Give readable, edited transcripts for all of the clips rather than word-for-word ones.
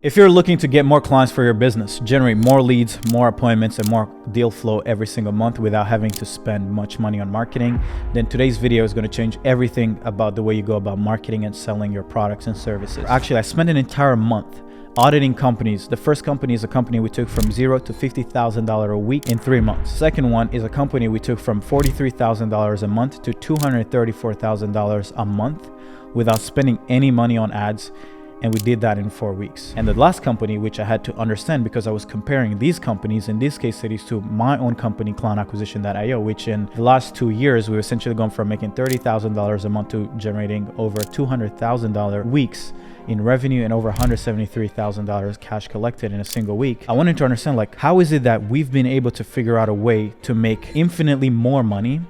If you're looking to get more clients for your business, generate more leads, more appointments, and more deal flow every single month without having to spend much money on marketing, then today's video is going to change everything about the way you go about marketing and selling your products and services. Actually, I spent an entire month auditing companies. The first company is a company we took from $0 to $50,000 a week in 3 months. Second one is a company we took from $43,000 a month to $234,000 a month without spending any money on ads. And we did that in 4 weeks. And the last company, which I had to understand because I was comparing these companies in these case studies to my own company, clientacquisition.io, which in the last 2 years, we've essentially gone from making $30,000 a month to generating over $200,000 weeks in revenue and over $173,000 cash collected in a single week. I wanted to understand, like, how is it that we've been able to figure out a way to make infinitely more money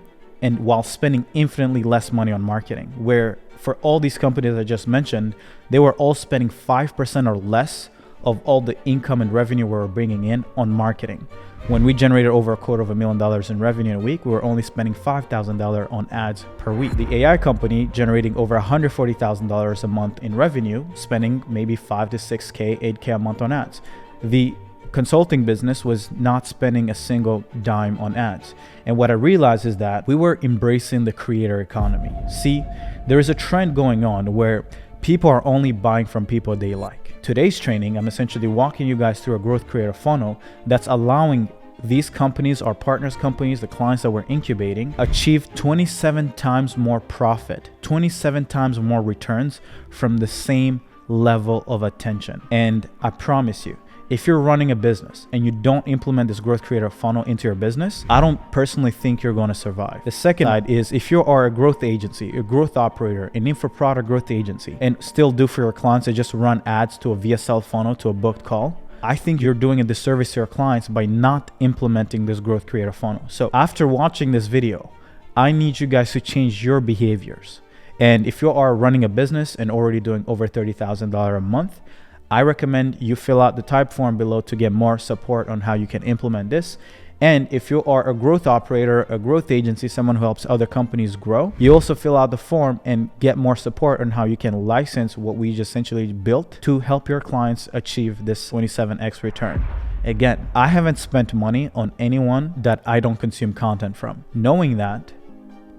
and while spending infinitely less money on marketing, where for all these companies I just mentioned, they were all spending 5% or less of all the income and revenue we were bringing in on marketing. When we generated over $250,000 in revenue in a week, we were only spending $5,000 on ads per week. The AI company generating over $140,000 a month in revenue, spending maybe 5 to 6K, 8K a month on ads. The consulting business was not spending a single dime on ads. And what I realized is that we were embracing the creator economy. See, there is a trend going on where people are only buying from people they like. Today's training, I'm essentially walking you guys through a growth creator funnel that's allowing these companies, our partners companies, the clients that we're incubating, achieve 27 times more profit, 27 times more returns from the same level of attention. And I promise you, if you're running a business and you don't implement this growth creator funnel into your business, I don't personally think you're going to survive. The second side is if you are a growth agency, a growth operator, an info product growth agency, and still do for your clients and just run ads to a VSL funnel to a booked call, I think you're doing a disservice to your clients by not implementing this growth creator funnel. So after watching this video, I need you guys to change your behaviors. And if you are running a business and already doing over $30,000 a month, I recommend you fill out the type form below to get more support on how you can implement this. And if you are a growth operator, a growth agency, someone who helps other companies grow, you also fill out the form and get more support on how you can license what we just essentially built to help your clients achieve this 27x return. Again, I haven't spent money on anyone that I don't consume content from. Knowing that,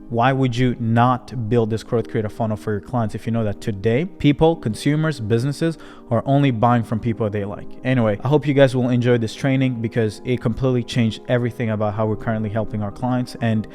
why would you not build this growth creator funnel for your clients if you know that today people, consumers, businesses are only buying from people they like? Anyway, I hope you guys will enjoy this training because it completely changed everything about how we're currently helping our clients. And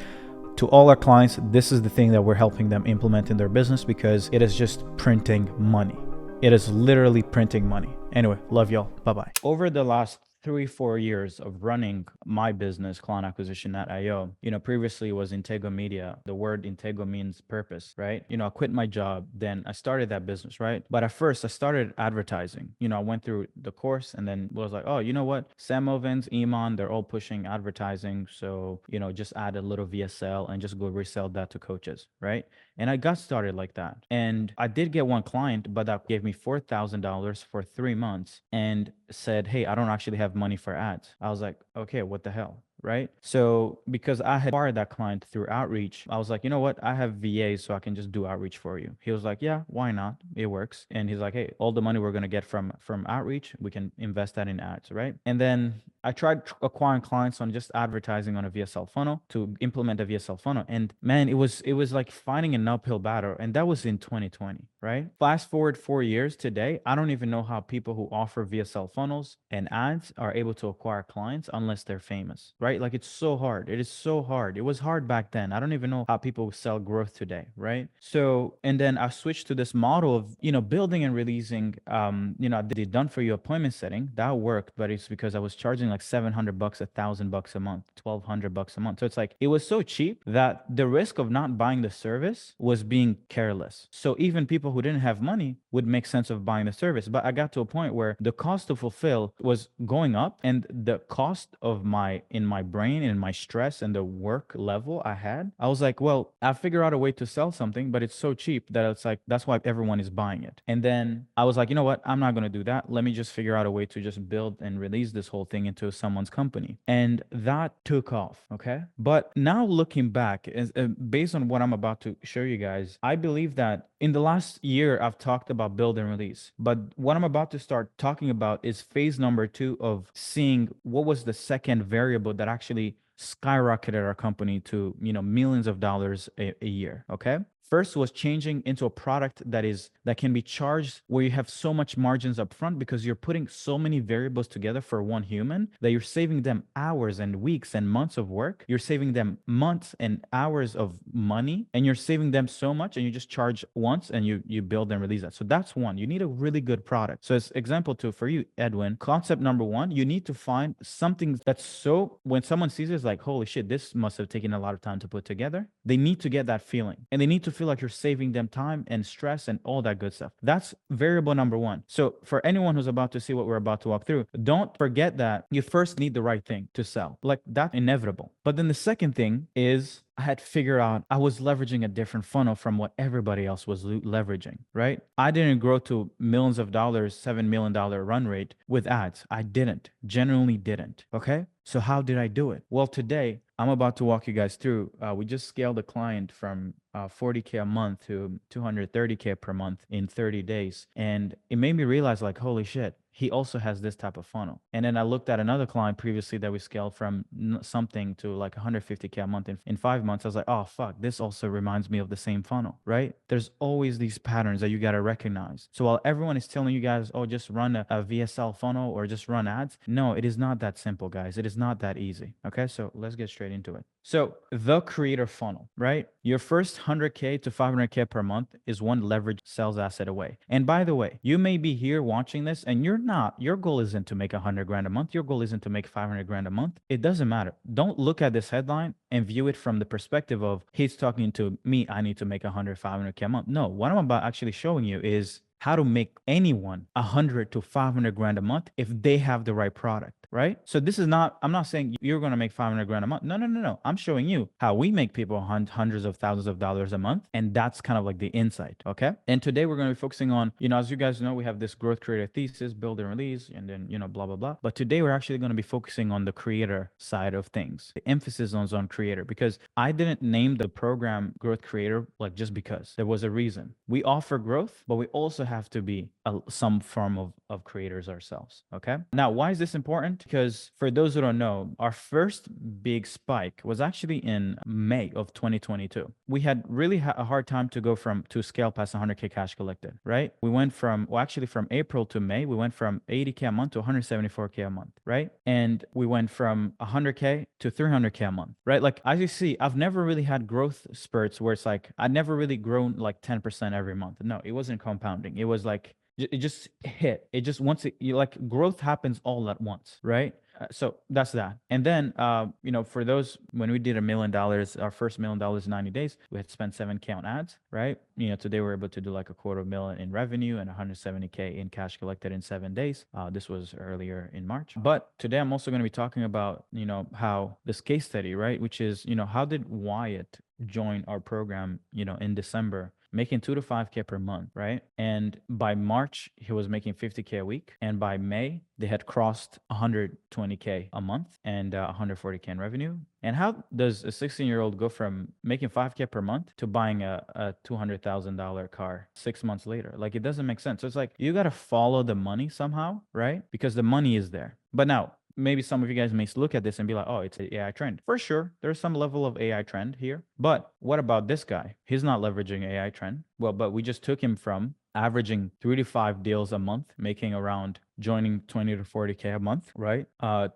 to all our clients, this is the thing that we're helping them implement in their business because it is just printing money. It is literally printing money. Anyway, love y'all. Bye-bye. Over the last 3-4 years of running my business, clientacquisition.io, previously it was Intego Media. The word Intego means purpose, right? I quit my job, then I started that business, right? But at first I started advertising. I went through the course and then was like, oh, you know what? Sam Ovens, Iman, they're all pushing advertising. So, just add a little VSL and just go resell that to coaches, right? And I got started like that. And I did get one client, but that gave me $4,000 for 3 months and said, hey, I don't actually have money for ads. I was like, okay, what the hell? Right? So because I had acquired that client through outreach, I was like, you know what? I have VAs, so I can just do outreach for you. He was like, yeah, why not? It works. And he's like, hey, all the money we're going to get from outreach, we can invest that in ads, right? And then I tried acquiring clients on just advertising on a VSL funnel to implement a VSL funnel. And man, it was like fighting an uphill battle. And that was in 2020, right? Fast forward 4 years today, I don't even know how people who offer VSL funnels and ads are able to acquire clients unless they're famous, right? Like it's so hard. It is so hard. It was hard back then. I don't even know how people sell growth today, right? So, and then I switched to this model of, building and releasing, I did done for you appointment setting. That worked, but it's because I was charging like $700, $1,000 a month, $1,200 a month. So it's like, it was so cheap that the risk of not buying the service was being careless. So even people who didn't have money would make sense of buying the service. But I got to a point where the cost to fulfill was going up and the cost of in my brain and my stress and the work level I had, I was like, well, I figure out a way to sell something, but it's so cheap that it's like, that's why everyone is buying it. And then I was like, you know what? I'm not going to do that. Let me just figure out a way to just build and release this whole thing into into someone's company. And that took off. Okay. But now looking back, based on what I'm about to show you guys, I believe that in the last year, I've talked about build and release. But what I'm about to start talking about is phase number 2 of seeing what was the second variable that actually skyrocketed our company to, millions of dollars a year. Okay. First was changing into a product that can be charged where you have so much margins up front because you're putting so many variables together for one human that you're saving them hours and weeks and months of work. You're saving them months and hours of money, and you're saving them so much, and you just charge once and you build and release that. So that's one. You need a really good product. So as example two for you, Edwin, concept number one, you need to find something that's so when someone sees it, it's like, holy shit, this must have taken a lot of time to put together. They need to get that feeling, and they need to feel like you're saving them time and stress and all that good stuff. That's variable number one. So for anyone who's about to see what we're about to walk through, don't forget that you first need the right thing to sell. Like, that's inevitable. But then the second thing is I had figured out I was leveraging a different funnel from what everybody else was leveraging, right? I didn't grow to millions of dollars, $7 million run rate with ads. I didn't, genuinely didn't. Okay. So how did I do it? Well, today I'm about to walk you guys through. We just scaled a client from 40K a month to 230K per month in 30 days. And it made me realize, like, holy shit, he also has this type of funnel. And then I looked at another client previously that we scaled from something to like 150K a month in 5 months. I was like, oh, fuck, this also reminds me of the same funnel, right? There's always these patterns that you got to recognize. So while everyone is telling you guys, oh, just run a VSL funnel or just run ads. No, it is not that simple, guys. It is not that easy. Okay, so let's get straight into it. So the creator funnel, right? Your first 100K to 500K per month is one leverage sales asset away. And by the way, you may be here watching this and your goal isn't to make 100 grand a month. Your goal isn't to make 500 grand a month. It doesn't matter. Don't look at this headline and view it from the perspective of he's talking to me, I need to make 100, 500K a month. No, what I'm about actually showing you is how to make anyone 100 to 500 grand a month if they have the right product, right? So this is not, I'm not saying you're going to make 500 grand a month. No. I'm showing you how we make people hundreds of thousands of dollars a month. And that's kind of like the insight. Okay. And today we're going to be focusing on, as you guys know, we have this growth creator thesis, build and release, and then, blah, blah, blah. But today we're actually going to be focusing on the creator side of things. The emphasis on creator, because I didn't name the program growth creator like just because. There was a reason. We offer growth, but we also have to be some form of creators ourselves. Okay. Now, why is this important? Because for those who don't know, our first big spike was actually in May of 2022. We had really a hard time to scale past 100K cash collected, right? We went from April to May, we went from 80K a month to 174K a month, right? And we went from 100K to 300K a month, right? Like, as you see, I've never really had growth spurts where it's like, I'd never really grown like 10% every month. No, it wasn't compounding. It was like, it just hit. It just growth happens all at once, right? So that's that. And then, for those, when we did $1 million, our first $1 million in 90 days, we had spent 7K on ads, right? Today we're able to do like $250,000 in revenue and 170K in cash collected in 7 days. This was earlier in March. But today I'm also going to be talking about, how this case study, right? Which is, how did Wyatt join our program, in December, making 2 to 5K per month, right? And by March, he was making 50K a week. And by May, they had crossed 120K a month and 140K in revenue. And how does a 16-year-old go from making 5K per month to buying a $200,000 car 6 months later? Like, it doesn't make sense. So it's like, you got to follow the money somehow, right? Because the money is there. But now, maybe some of you guys may look at this and be like, oh, it's an AI trend. For sure, there's some level of AI trend here. But what about this guy? He's not leveraging AI trend. Well, but we just took him from averaging 3 to 5 deals a month, making around joining 20 to 40K a month, right?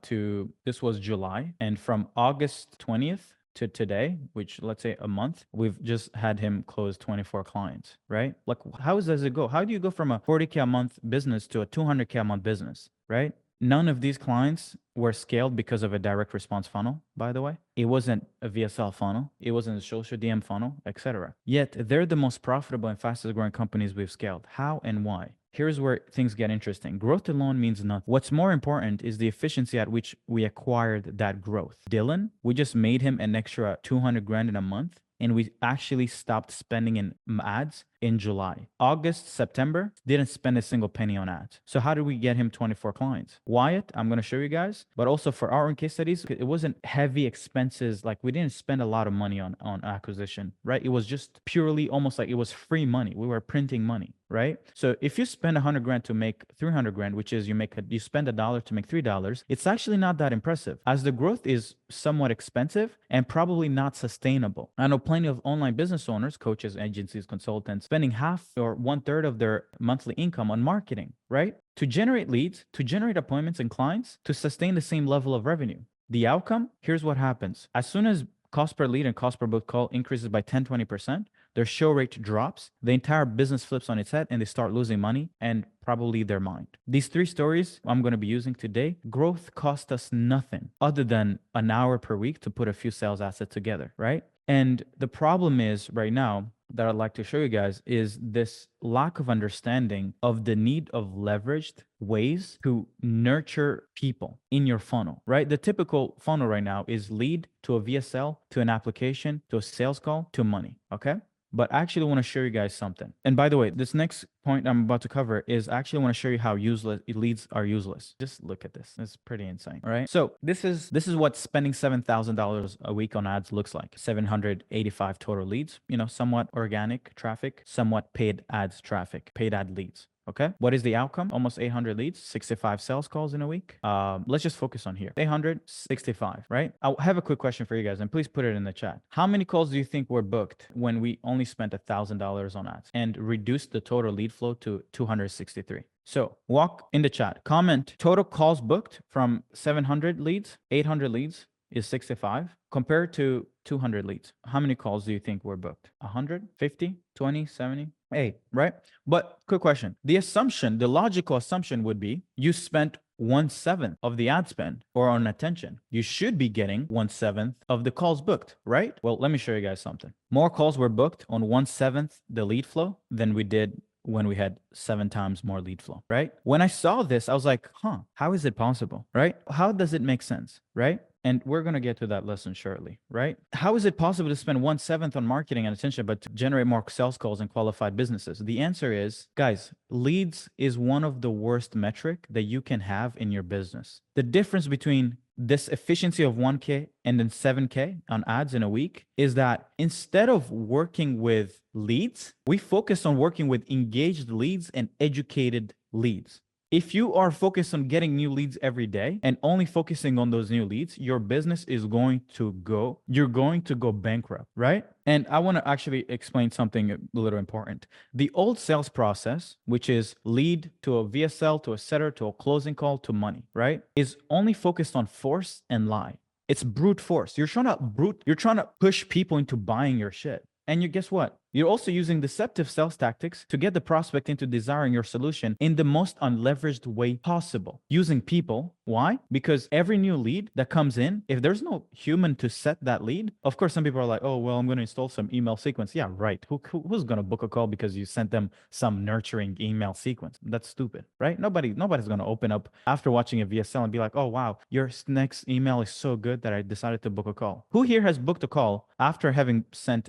To this was July. And from August 20th to today, which let's say a month, we've just had him close 24 clients, right? Like, how does it go? How do you go from a 40K a month business to a 200K a month business, right? None of these clients were scaled because of a direct response funnel, by the way. It wasn't a VSL funnel. It wasn't a social DM funnel, etc. Yet they're the most profitable and fastest growing companies we've scaled. How and why? Here's where things get interesting. Growth alone means nothing. What's more important is the efficiency at which we acquired that growth. Dylan, we just made him an extra 200 grand in a month, and we actually stopped spending in ads in July. August, September, didn't spend a single penny on ads. So how did we get him 24 clients? Wyatt, I'm going to show you guys, but also for our own case studies, it wasn't heavy expenses. Like we didn't spend a lot of money on acquisition, right? It was just purely almost like it was free money. We were printing money, right? So if you spend 100 grand to make 300 grand, which is you spend $1 to make $3, it's actually not that impressive, as the growth is somewhat expensive and probably not sustainable. I know plenty of online business owners, coaches, agencies, consultants spending half or 1/3 of their monthly income on marketing, right? To generate leads, to generate appointments and clients, to sustain the same level of revenue. The outcome, here's what happens. As soon as cost per lead and cost per book call increases by 10-20%, their show rate drops, the entire business flips on its head, and they start losing money and probably their mind. These 3 stories I'm going to be using today, growth cost us nothing other than an hour per week to put a few sales assets together, right? And the problem is right now that I'd like to show you guys is this lack of understanding of the need of leveraged ways to nurture people in your funnel, right? The typical funnel right now is lead to a VSL, to an application, to a sales call, to money, okay? But I actually want to show you guys something. And by the way, this next point I'm about to cover is actually want to show you how useless leads are useless. Just look at this. It's pretty insane. All right. So this is what spending $7,000 a week on ads looks like. 785 total leads, somewhat organic traffic, somewhat paid ads traffic, paid ad leads. Okay. What is the outcome? Almost 800 leads, 65 sales calls in a week. Let's just focus on here. 865, right? I have a quick question for you guys, and please put it in the chat. How many calls do you think were booked when we only spent $1,000 on ads and reduced the total lead flow to 263? So walk in the chat, comment total calls booked from 700 leads, 800 leads is 65 compared to 200 leads. How many calls do you think were booked? 100, 50, 20, 70? Hey, right? But quick question. The logical assumption would be you spent 1/7 of the ad spend or on attention. You should be getting 1/7 of the calls booked, right? Well, let me show you guys something. More calls were booked on 1/7 the lead flow than we did when we had 7 times more lead flow, right? When I saw this, I was like, how is it possible, right? How does it make sense, right? And we're going to get to that lesson shortly, right? How is it possible to spend 1/7 on marketing and attention, but to generate more sales calls and qualified businesses? The answer is, guys, leads is one of the worst metric that you can have in your business. The difference between this efficiency of 1K and then 7K on ads in a week is that instead of working with leads, we focus on working with engaged leads and educated leads. If you are focused on getting new leads every day and only focusing on those new leads, your business is you're going to go bankrupt, right? And I want to actually explain something a little important. The old sales process, which is lead to a VSL, to a setter, to a closing call, to money, right, is only focused on force and lie. It's brute force. You're trying to push people into buying your shit. And guess what? You're also using deceptive sales tactics to get the prospect into desiring your solution in the most unleveraged way possible. Using people. Why? Because every new lead that comes in, if there's no human to set that lead, of course, some people are like, oh, well, I'm going to install some email sequence. Yeah, right. Who's going to book a call because you sent them some nurturing email sequence? That's stupid, right? Nobody's going to open up after watching a VSL and be like, oh, wow, your next email is so good that I decided to book a call. Who here has booked a call after having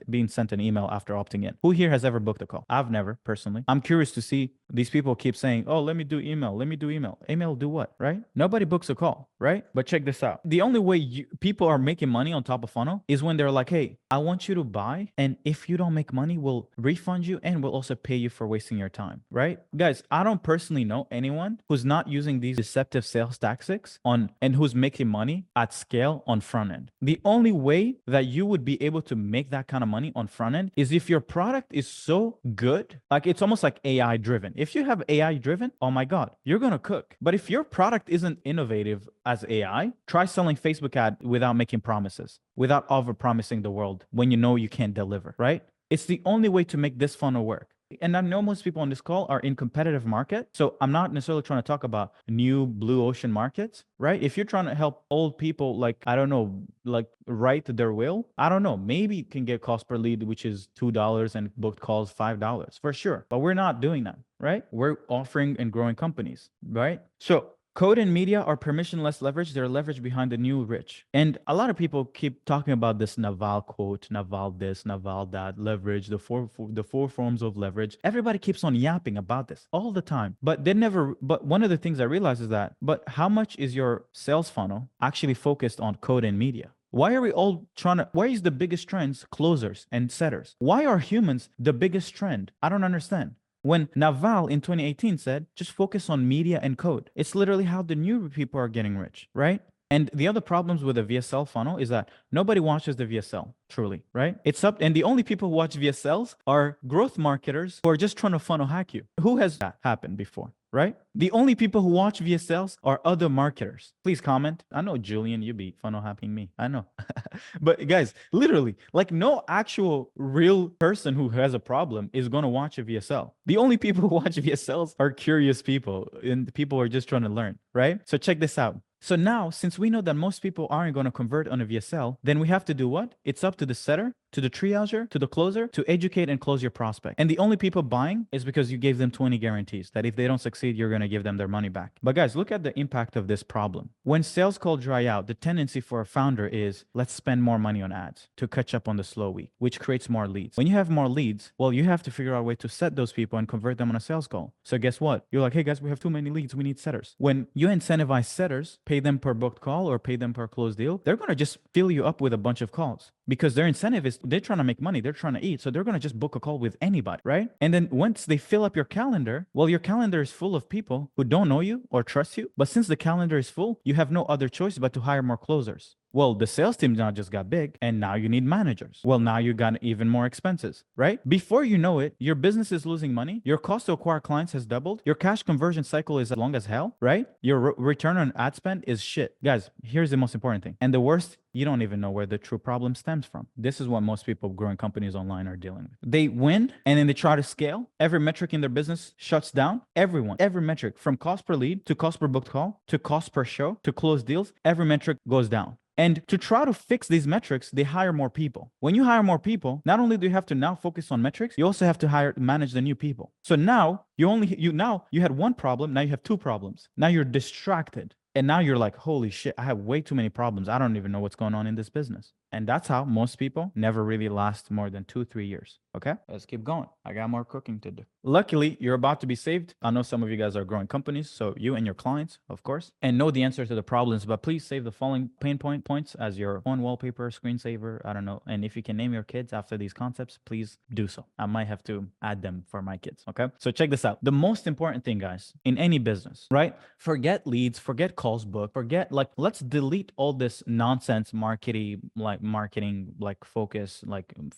been sent an email after opting in? Who here has ever booked a call? I've never, personally. I'm curious to see. These people keep saying, oh, let me do email. Email do what, right? Nobody books a call, right? But check this out. The only way people are making money on top of funnel is when they're like, hey, I want you to buy, and if you don't make money, we'll refund you and we'll also pay you for wasting your time, right? Guys, I don't personally know anyone who's not using these deceptive sales tactics and who's making money at scale on front end. The only way that you would be able to make that kind of money on front end is if your product is so good, like it's almost like AI driven. If you have AI driven, oh my God, you're going to cook. But if your product isn't innovative as AI, try selling Facebook ad without making promises, without over promising the world when you know you can't deliver, right? It's the only way to make this funnel work. And I know most people on this call are in competitive market. So I'm not necessarily trying to talk about new blue ocean markets, right? If you're trying to help old people, like, I don't know, like write their will, I don't know, maybe you can get cost per lead, which is $2 and booked calls $5 for sure. But we're not doing that, right? We're offering and growing companies, right? So Code and media are permissionless leverage. They're leverage behind the new rich. And a lot of people keep talking about this Naval quote, Naval this, Naval that, leverage, the four forms of leverage. Everybody keeps on yapping about this all the time. But one of the things I realize is that, but how much is your sales funnel actually focused on code and media? Why are we all why is the biggest trends closers and setters? Why are humans the biggest trend? I don't understand. When Naval in 2018 said, just focus on media and code. It's literally how the new people are getting rich, right? And the other problems with a VSL funnel is that nobody watches the VSL, truly, right? And the only people who watch VSLs are growth marketers who are just trying to funnel hack you. Who has that happened before, right? The only people who watch VSLs are other marketers. Please comment. I know, Julian, you be funnel hacking me. I know. But guys, literally, like no actual real person who has a problem is going to watch a VSL. The only people who watch VSLs are curious people and people who are just trying to learn, right? So check this out. So now, since we know that most people aren't going to convert on a VSL, then we have to do what? It's up to the setter, to the triager, to the closer, to educate and close your prospect. And the only people buying is because you gave them 20 guarantees that if they don't succeed, you're going to give them their money back. But guys, look at the impact of this problem. When sales calls dry out, the tendency for a founder is, let's spend more money on ads to catch up on the slow week, which creates more leads. When you have more leads, well, you have to figure out a way to set those people and convert them on a sales call. So guess what? You're like, hey guys, we have too many leads. We need setters. When you incentivize setters, pay them per booked call or pay them per closed deal, they're going to just fill you up with a bunch of calls because their incentive is they're trying to make money. They're trying to eat. So they're going to just book a call with anybody, right? And then once they fill up your calendar, well, your calendar is full of people who don't know you or trust you. But since the calendar is full, you have no other choice but to hire more closers. Well, the sales team now just got big and now you need managers. Well, now you got even more expenses, right? Before you know it, your business is losing money. Your cost to acquire clients has doubled. Your cash conversion cycle is as long as hell, right? Your return on ad spend is shit. Guys, here's the most important thing. And the worst, you don't even know where the true problem stems from. This is what most people growing companies online are dealing with. They win and then they try to scale. Every metric in their business shuts down. Every metric from cost per lead to cost per booked call to cost per show to close deals, every metric goes down. And to try to fix these metrics, they hire more people. When you hire more people, not only do you have to now focus on metrics, you also have to manage the new people. So now you had one problem, now you have two problems. Now you're distracted. And now you're like, holy shit, I have way too many problems. I don't even know what's going on in this business. And that's how most people never really last more than 2-3 years. Okay, let's keep going. I got more cooking to do. Luckily, you're about to be saved. I know some of you guys are growing companies, so you and your clients, of course, and know the answer to the problems, but please save the following pain points as your own wallpaper, screensaver, I don't know. And if you can name your kids after these concepts, please do so. I might have to add them for my kids, okay? So check this out. The most important thing, guys, in any business, right? Forget leads, forget calls booked, let's delete all this nonsense marketing focus,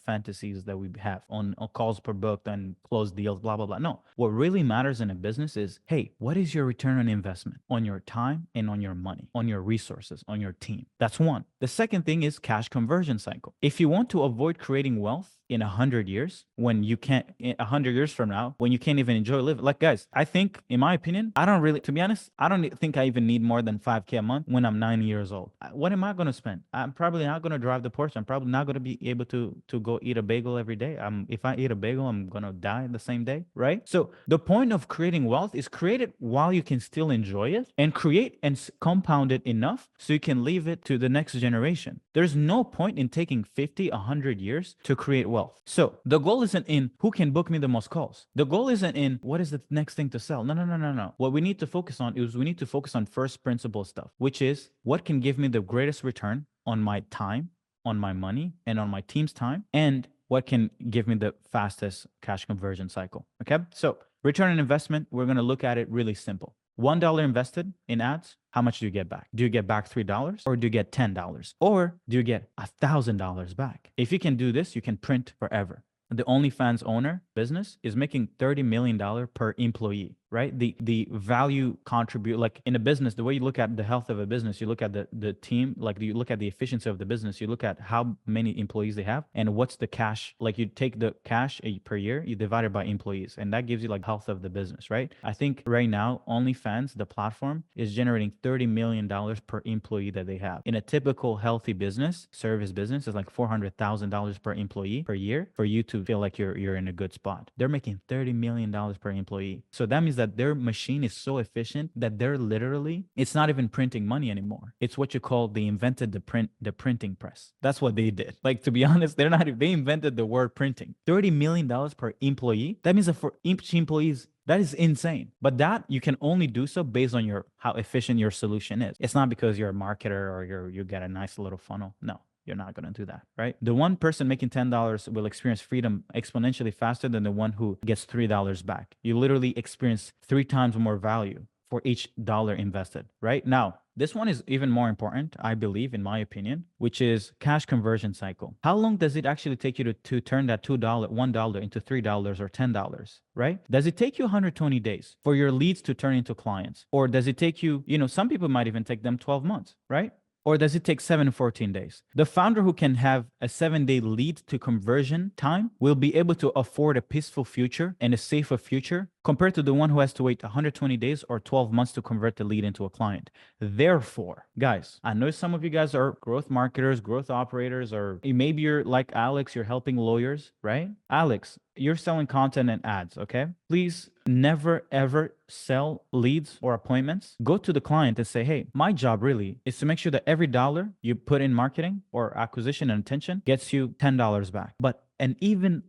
fantasies that we have on calls per booked and closed deals, blah, blah, blah. No, what really matters in a business is, hey, what is your return on investment on your time and on your money, on your resources, on your team? That's one. The second thing is cash conversion cycle. If you want to avoid creating wealth in 100 years, when you can't, 100 years from now, when you can't even enjoy living, like guys, I think, in my opinion, to be honest, I don't think I even need more than 5K a month when I'm 90 years old. What am I going to spend? I'm probably not going to drive the Porsche. I'm probably not going to be able to go eat a bagel every day. If I eat a bagel, I'm going to die the same day, right? So the point of creating wealth is create it while you can still enjoy it, and create and compound it enough so you can leave it to the next generation. There's no point in taking 50, 100 years to create wealth. So the goal isn't in who can book me the most calls. The goal isn't in what is the next thing to sell. No. What we need to focus on is we need to focus on first principle stuff, which is what can give me the greatest return on my time, on my money, and on my team's time, and what can give me the fastest cash conversion cycle. Okay, so return on investment, we're going to look at it really simple. $1 invested in ads, how much do you get back? Do you get back $3 or do you get $10? Or do you get $1,000 back? If you can do this, you can print forever. The OnlyFans owner business is making $30 million per employee, right? The value contribute, like in a business, the way you look at the health of a business, you look at the team, like you look at the efficiency of the business, you look at how many employees they have and what's the cash, like you take the cash per year, you divide it by employees, and that gives you like health of the business, right? I think right now, OnlyFans, the platform, is generating $30 million per employee that they have. In a typical healthy business, service business, is like $400,000 per employee per year for you to feel like you're in a good spot. They're making $30 million per employee. So that means that that their machine is so efficient that they're literally, it's not even printing money anymore. It's what you call, they invented the printing press. That's what they did. Like, to be honest, they invented the word printing. $30 million per employee. That means that for each employees, that is insane. But that you can only do so based on how efficient your solution is. It's not because you're a marketer or you get a nice little funnel. No. You're not going to do that, right? The one person making $10 will experience freedom exponentially faster than the one who gets $3 back. You literally experience 3 times more value for each dollar invested, right? Now, this one is even more important, I believe, in my opinion, which is cash conversion cycle. How long does it actually take you to turn that $1 into $3 or $10, right? Does it take you 120 days for your leads to turn into clients? Or does it take you, some people might even take them 12 months, right? Or does it take 7 and 14 days? The founder who can have a 7-day lead to conversion time will be able to afford a peaceful future and a safer future compared to the one who has to wait 120 days or 12 months to convert the lead into a client. Therefore, guys, I know some of you guys are growth marketers, growth operators, or maybe you're like Alex, you're helping lawyers, right? Alex, you're selling content and ads, okay? Please never ever sell leads or appointments. Go to the client and say, hey, my job really is to make sure that every dollar you put in marketing or acquisition and attention gets you $10 back. But at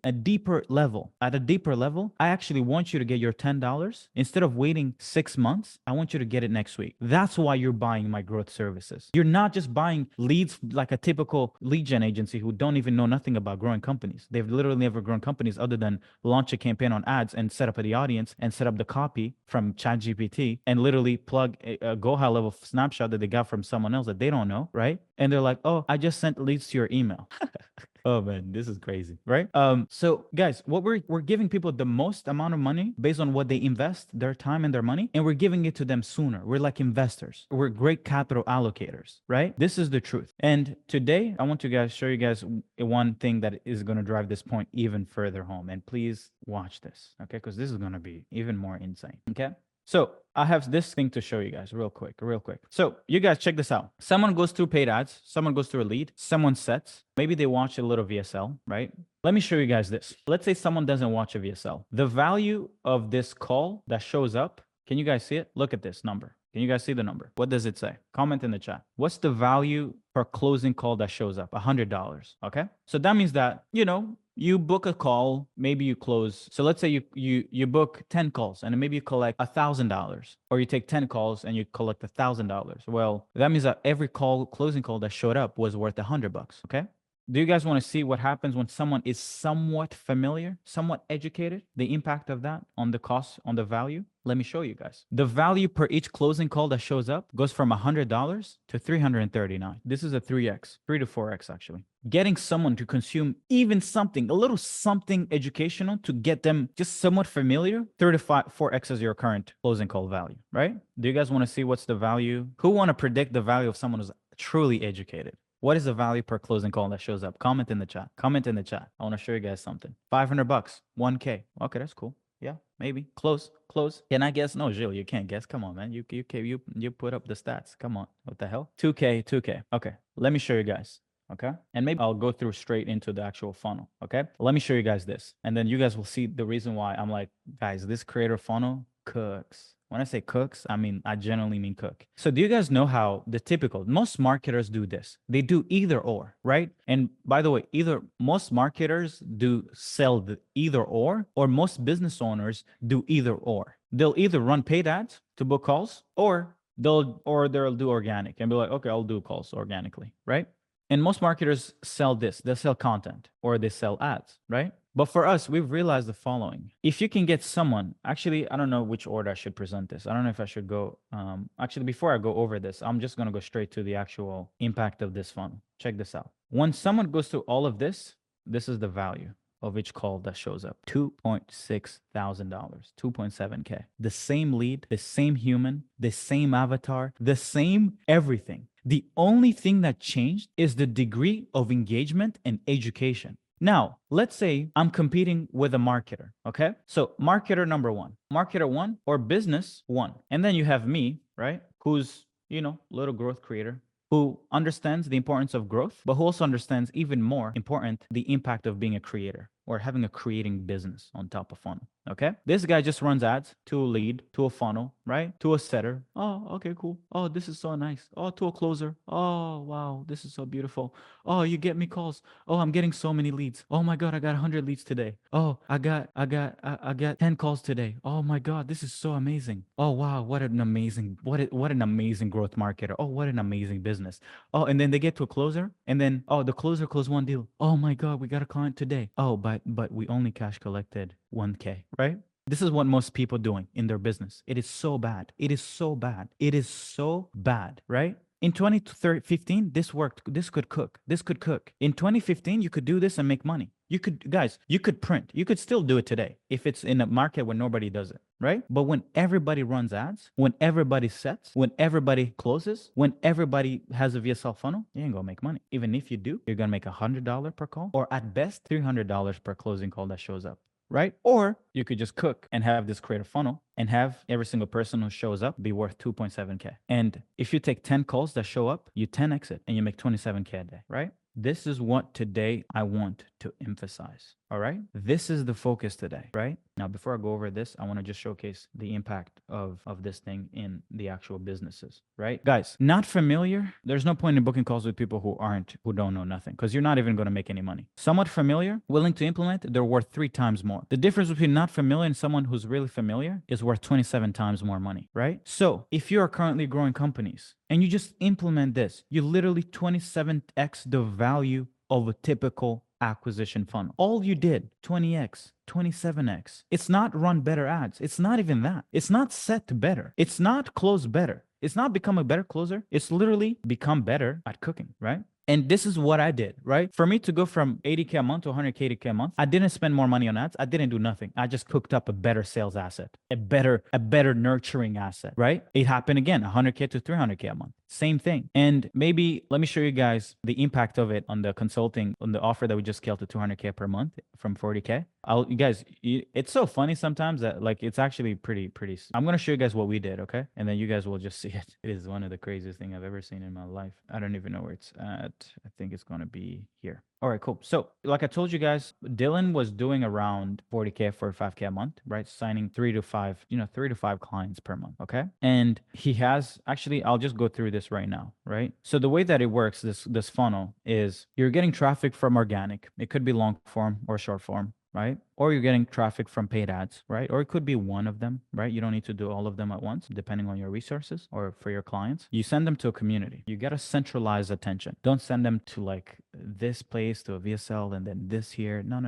a deeper level, I actually want you to get your $10 instead of waiting 6 months. I want you to get it next week. That's why you're buying my growth services. You're not just buying leads like a typical lead gen agency who don't even know nothing about growing companies. They've literally never grown companies other than launch a campaign on ads and set up the audience and set up the copy from ChatGPT and literally plug a go high level snapshot that they got from someone else that they don't know, right? And they're like, oh, I just sent leads to your email. Oh man, this is crazy, right? So guys, what we're giving people the most amount of money based on what they invest, their time and their money, and we're giving it to them sooner. We're like investors. We're great capital allocators, right? This is the truth. And today, I want to show you guys one thing that is going to drive this point even further home. And please watch this, okay? Because this is going to be even more insane, okay? So I have this thing to show you guys real quick. So you guys check this out. Someone goes through paid ads. Someone goes through a lead. Someone sets. Maybe they watch a little VSL, right? Let me show you guys this. Let's say someone doesn't watch a VSL. The value of this call that shows up, can you guys see it? Look at this number. Can you guys see the number? What does it say? Comment in the chat. What's the value per closing call that shows up? $100, okay? So that means that, you book a call, maybe you close. So let's say you book 10 calls and maybe you collect $1,000, or you take 10 calls and you collect $1,000. Well, that means that every closing call that showed up was worth $100, okay? Do you guys want to see what happens when someone is somewhat familiar, somewhat educated, the impact of that on the cost, on the value? Let me show you guys. The value per each closing call that shows up goes from $100 to $339. This is a 3x, 3 to 4x actually. Getting someone to consume even something, a little something educational to get them just somewhat familiar, 3 to 4x is your current closing call value, right? Do you guys want to see what's the value? Who want to predict the value of someone who's truly educated? What is the value per closing call that shows up? Comment in the chat. Comment in the chat. I want to show you guys something. $500, $1K. Okay, that's cool. Yeah, maybe. Close. Can I guess? No, Gilles, you can't guess. Come on, man. You put up the stats. Come on. What the hell? 2K. Okay, let me show you guys. Okay, and maybe I'll go through straight into the actual funnel. Okay, let me show you guys this, and then you guys will see the reason why I'm like, guys, this creator funnel cooks. When I say cooks, I generally mean cook. So do you guys know how most marketers do this? They do either or, right? And by the way, most marketers do sell the either or most business owners do either or. They'll either run paid ads to book calls, or they'll do organic and be like, okay, I'll do calls organically, right? And most marketers sell this. They'll sell content or they sell ads, right? But for us, we've realized the following. If you can get someone, actually, I don't know which order I should present this. I don't know if I should go, actually, before I go over this, I'm just going to go straight to the actual impact of this funnel. Check this out. When someone goes through all of this, this is the value of each call that shows up. $2.6 thousand, 2.7K. The same lead, the same human, the same avatar, the same everything. The only thing that changed is the degree of engagement and education. Now, let's say I'm competing with a marketer, okay? So marketer number one or business one. And then you have me, right? Who's, little growth creator who understands the importance of growth, but who also understands even more important, the impact of being a creator. or having a creating business on top of funnel. Okay. This guy just runs ads to a lead, to a funnel, right? To a setter. Oh, okay, cool. Oh, this is so nice. Oh, to a closer. Oh, wow. This is so beautiful. Oh, you get me calls. Oh, I'm getting so many leads. Oh my God, I got 100 leads today. Oh, I got 10 calls today. Oh my God, this is so amazing. Oh wow, what an amazing growth marketer. Oh, what an amazing business. Oh, and then they get to a closer, and then the closer closed one deal. Oh my God, we got a client today. Oh, but we only cash collected 1K, right? This is what most people doing in their business. It is so bad. It is so bad. It is so bad, right? In 2015, this worked. This could cook. This could cook. In 2015, you could do this and make money. You could, guys, you could print. You could still do it today if it's in a market where nobody does it, right? But when everybody runs ads, when everybody sets, when everybody closes, when everybody has a VSL funnel, you ain't gonna make money. Even if you do, you're gonna make $100 per call, or at best $300 per closing call that shows up, right? Or you could just cook and have this creative funnel and have every single person who shows up be worth 2.7K. And if you take 10 calls that show up, you 10x it and you make 27K a day, right? This is what today I want to emphasize. All right. This is the focus today, right? Now, before I go over this, I want to just showcase the impact of this thing in the actual businesses, right? Guys, not familiar. There's no point in booking calls with people who don't know nothing, because you're not even going to make any money. Somewhat familiar, willing to implement, they're worth 3 times more. The difference between not familiar and someone who's really familiar is worth 27 times more money, right? So if you are currently growing companies and you just implement this, you literally 27x the value of a typical acquisition funnel. All you did, 20x, 27x. It's not run better ads. It's not even that. It's not set better. It's not close better. It's not become a better closer. It's literally become better at cooking, right? And this is what I did, right? For me to go from 80K a month to 100K a month, I didn't spend more money on ads. I didn't do nothing. I just cooked up a better sales asset, a better nurturing asset, right? It happened again, 100K to 300K a month. Same thing. And maybe let me show you guys the impact of it on the consulting, on the offer that we just scaled to 200K per month from 40K. You guys, it's so funny sometimes that like it's actually pretty. I'm gonna show you guys what we did, okay? And then you guys will just see it. It is one of the craziest things I've ever seen in my life. I don't even know where it's at. I think it's gonna be here. All right, cool. So like I told you guys, Dylan was doing around 40K, 45K a month, right? Signing 3 to 5 clients per month, okay? And he has, actually, I'll just go through this right now, right? So the way that it works, this funnel is you're getting traffic from organic. It could be long form or short form, right? Or you're getting traffic from paid ads, right? Or it could be one of them, right? You don't need to do all of them at once, depending on your resources or for your clients. You send them to a community. You got to centralize attention. Don't send them to like this place, to a VSL, and then this here. No.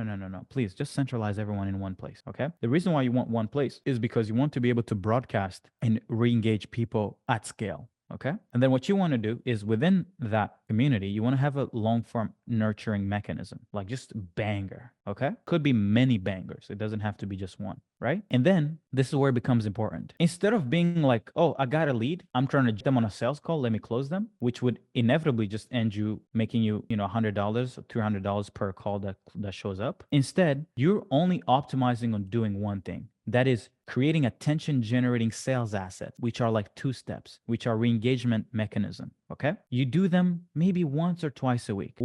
Please just centralize everyone in one place, okay? The reason why you want one place is because you want to be able to broadcast and re-engage people at scale. Okay. And then what you want to do is within that community, you want to have a long form nurturing mechanism, like just banger. Okay. Could be many bangers. It doesn't have to be just one. Right. And then this is where it becomes important. Instead of being like, oh, I got a lead, I'm trying to get them on a sales call, let me close them, which would inevitably just end you making you, $100 or $300 per call that shows up. Instead, you're only optimizing on doing one thing. That is creating attention generating sales assets, which are like 2 steps, which are re-engagement mechanism. Okay. You do them maybe once or twice a week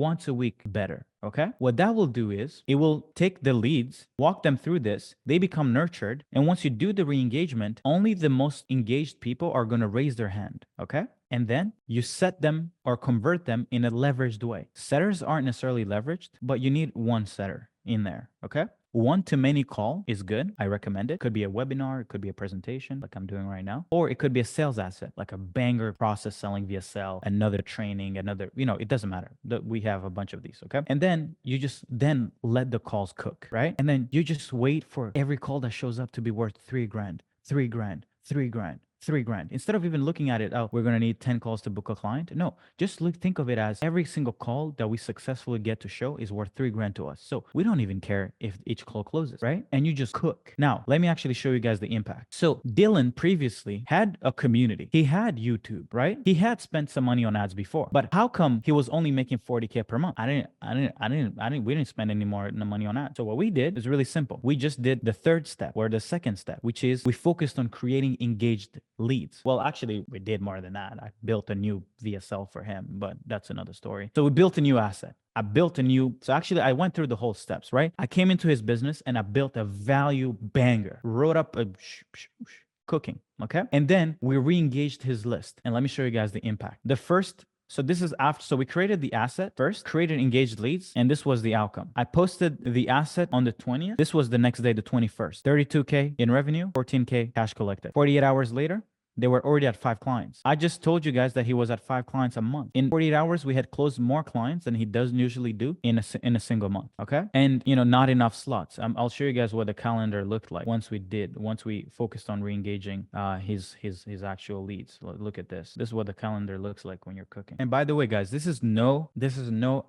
better. Okay. What that will do is it will take the leads, walk them through this. They become nurtured. And once you do the re-engagement, only the most engaged people are going to raise their hand. Okay. And then you set them or convert them in a leveraged way. Setters aren't necessarily leveraged, but you need one setter in there. Okay. One-to-many call is good. I recommend it. Could be a webinar. It could be a presentation like I'm doing right now. Or it could be a sales asset, like a banger process selling via sell, another training, another, it doesn't matter. We have a bunch of these, okay? And then you just then let the calls cook, right? And then you just wait for every call that shows up to be worth $3,000, $3,000, $3,000. $3,000. Instead of even looking at it, oh, we're going to need 10 calls to book a client. No, just think of it as every single call that we successfully get to show is worth $3,000 to us. So we don't even care if each call closes, right? And you just cook. Now, let me actually show you guys the impact. So Dylan previously had a community. He had YouTube, right? He had spent some money on ads before, but how come he was only making 40K per month? We didn't spend any more money on ads. So what we did is really simple. We just did the third step or the second step, which is we focused on creating engaged leads. Well, actually, we did more than that. I built a new VSL for him, but that's another story. So we built a new asset. So actually I went through the whole steps, right? I came into his business and I built a value banger, wrote up a cooking, okay? And then we re-engaged his list. And let me show you guys the impact. So this is after, so we created the asset first, created engaged leads, and this was the outcome. I posted the asset on the 20th. This was the next day, the 21st. 32K in revenue, 14K cash collected. 48 hours later, they were already at 5 clients. I just told you guys that he was at 5 clients a month. In 48 hours, we had closed more clients than he does usually do in a single month. Okay. And, not enough slots. I'll show you guys what the calendar looked like once we focused on re-engaging his actual leads. Look at this. This is what the calendar looks like when you're cooking. And by the way, guys, this is no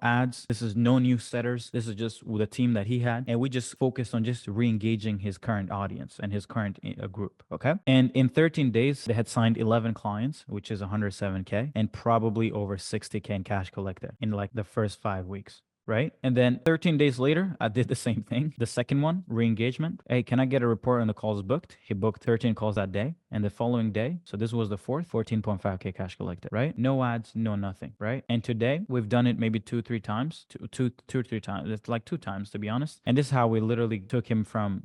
ads. This is no new setters. This is just the team that he had. And we just focused on just re-engaging his current audience and his current group. Okay. And in 13 days, they had signed 11 clients, which is 107K, and probably over 60K in cash collected in like the first 5 weeks. Right? And then 13 days later, I did the same thing. The second one, re-engagement. Hey, can I get a report on the calls booked? He booked 13 calls that day. And the following day, so this was the fourth, 14.5K cash collected, right? No ads, no nothing, right? And today we've done it maybe 2-3 times, two or three times. It's like 2 times, to be honest. And this is how we literally took him from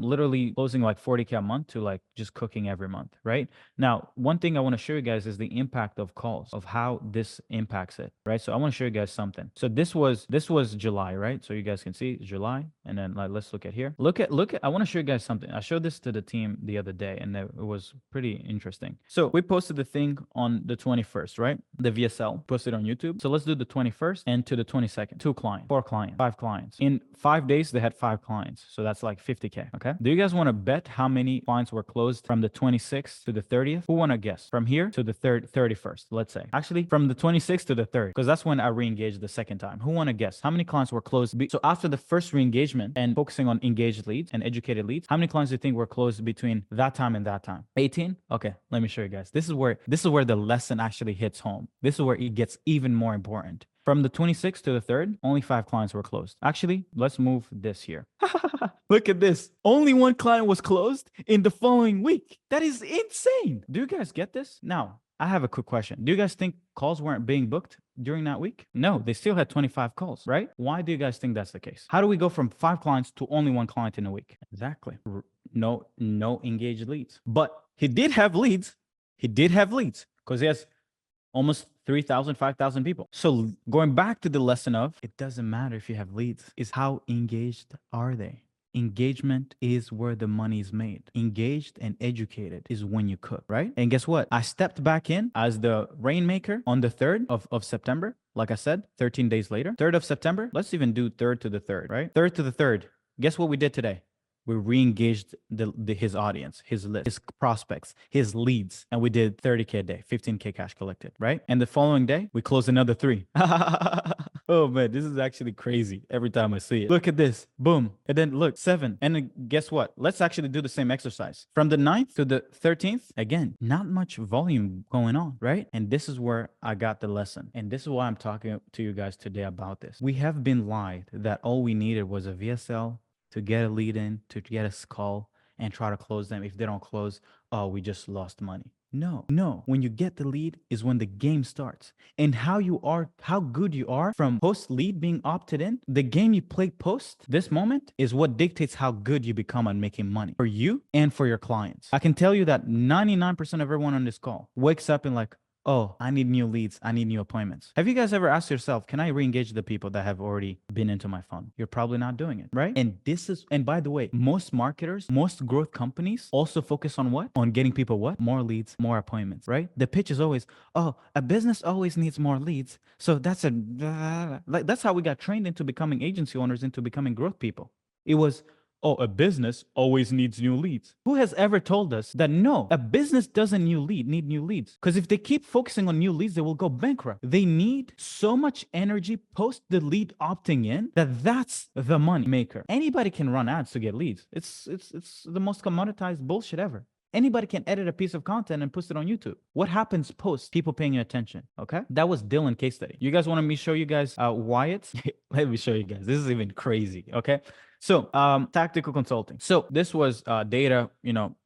literally closing like 40K a month to like just cooking every month, right? Now, one thing I want to show you guys is the impact of calls, of how this impacts it, right? So I want to show you guys something. So this was July, right? So you guys can see July, and then let's look at here. Look at. I want to show you guys something. I showed this to the team the other day, and it was pretty interesting. So we posted the thing on the 21st, right? The VSL posted on YouTube. So let's do the 21st and to the 22nd. 2 clients, 4 clients, 5 clients. In 5 days, they had 5 clients. So that's like 50K. Okay. Do you guys want to bet how many clients were closed from the 26th to the 30th? Who want to guess? From here to the 31st, let's say. Actually, from the 26th to the 3rd, because that's when I re-engaged the second time. Who want to guess? How many clients were closed? So after the first re-engagement and focusing on engaged leads and educated leads, how many clients do you think were closed between that time and that time? 18? Okay, let me show you guys. This is where the lesson actually hits home. This is where it gets even more important. From the 26th to the 3rd, only 5 clients were closed. Actually, let's move this here. Look at this. Only 1 client was closed in the following week. That is insane. Do you guys get this? Now, I have a quick question. Do you guys think calls weren't being booked during that week? No, they still had 25 calls, right? Why do you guys think that's the case? How do we go from 5 clients to only 1 client in a week? Exactly. No engaged leads. But he did have leads. Because he has almost 3,000, 5,000 people. So going back to the lesson of, it doesn't matter if you have leads, is how engaged are they? Engagement is where the money is made. Engaged and educated is when you cook, right? And guess what? I stepped back in as the rainmaker on the 3rd of September. Like I said, 13 days later, 3rd of September. Let's even do 3rd to the 3rd, right? 3rd to the 3rd. Guess what we did today? We re-engaged his audience, his list, his prospects, his leads, and we did 30K a day, 15K cash collected, right? And the following day, we closed another 3. Oh man, this is actually crazy every time I see it. Look at this, boom. And then look, 7. And then guess what? Let's actually do the same exercise. From the 9th to the 13th, again, not much volume going on, right? And this is where I got the lesson. And this is why I'm talking to you guys today about this. We have been lied that all we needed was a VSL, to get a lead in, to get a call and try to close them. If they don't close, oh, we just lost money. No. When you get the lead is when the game starts. And how good you are from post lead being opted in, the game you play post this moment is what dictates how good you become at making money for you and for your clients. I can tell you that 99% of everyone on this call wakes up and like, oh, I need new leads. I need new appointments. Have you guys ever asked yourself, can I re-engage the people that have already been into my funnel? You're probably not doing it, right? And by the way, most marketers, most growth companies also focus on what? On getting people what? More leads, more appointments, right? The pitch is always, oh, a business always needs more leads. So that's how we got trained into becoming agency owners, into becoming growth people. It was, oh, a business always needs new leads. Who has ever told us that no, a business doesn't need new leads? Because if they keep focusing on new leads, they will go bankrupt. They need so much energy post the lead opting in that's the money maker. Anybody can run ads to get leads. It's the most commoditized bullshit ever. Anybody can edit a piece of content and post it on YouTube. What happens post? People paying attention, okay? That was Dylan case study. You guys want me to show you guys Wyatt's? let me show you guys. This is even crazy. Okay. So, tactical consulting. So this was data,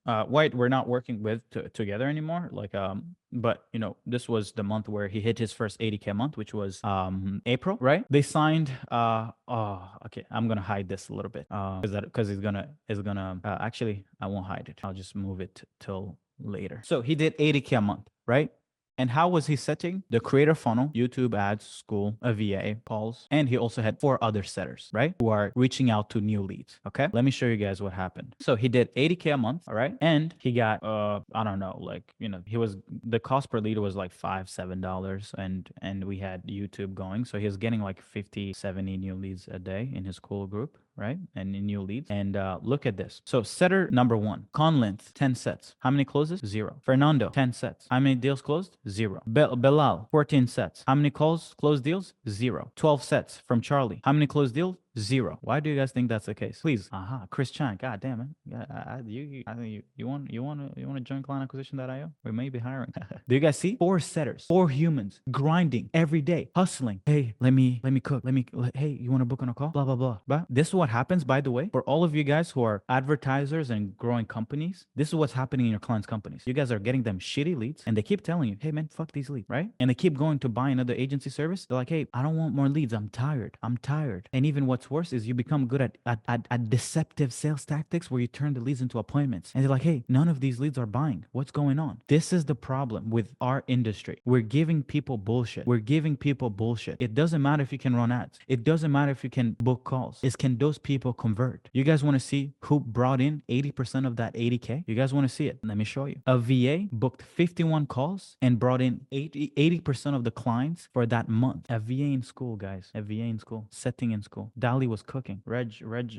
White we're not working with together anymore. Like, but this was the month where he hit his first 80K month, which was April, right? They signed. Oh, okay. I'm gonna hide this a little bit, because it's gonna. Actually, I won't hide it. I'll just move it till later. So he did 80K a month, right? And how was he setting? The creator funnel, YouTube ads, school, a VA, calls, and he also had 4 other setters, right? Who are reaching out to new leads. Okay. Let me show you guys what happened. So he did 80K a month, all right? And he got I don't know, like, the cost per lead was like $5-7, and we had YouTube going. So he was getting like 50, 70 new leads a day in his school group, right? And in new leads. And look at this. So setter number 1, con length, 10 sets. How many closes? 0. Fernando, 10 sets. How many deals closed? 0. Belal, 14 sets. How many closed deals? 0. 12 sets from Charlie. How many closed deals? 0. Why do you guys think that's the case? Please. Chris Chan. God damn it. Yeah, I think you want to join clientacquisition.io? We may be hiring. Do you guys see? 4 setters, 4 humans grinding every day, hustling. Hey, let me cook. Hey, you want to book on a call? Blah blah blah. But this is what happens, by the way, for all of you guys who are advertisers and growing companies. This is what's happening in your clients' companies. You guys are getting them shitty leads, and they keep telling you, "Hey man, fuck these leads," right? And they keep going to buy another agency service. They're like, "Hey, I don't want more leads. I'm tired. And even what's worse is you become good at deceptive sales tactics where you turn the leads into appointments. And they're like, hey, none of these leads are buying. What's going on? This is the problem with our industry. We're giving people bullshit. It doesn't matter if you can run ads. It doesn't matter if you can book calls. It's can those people convert? You guys want to see who brought in 80% of that 80K? You guys want to see it? Let me show you. A VA booked 51 calls and brought in 80% of the clients for that month. A VA in school, guys. A VA in school. Setting in school. Dali was cooking. Reg,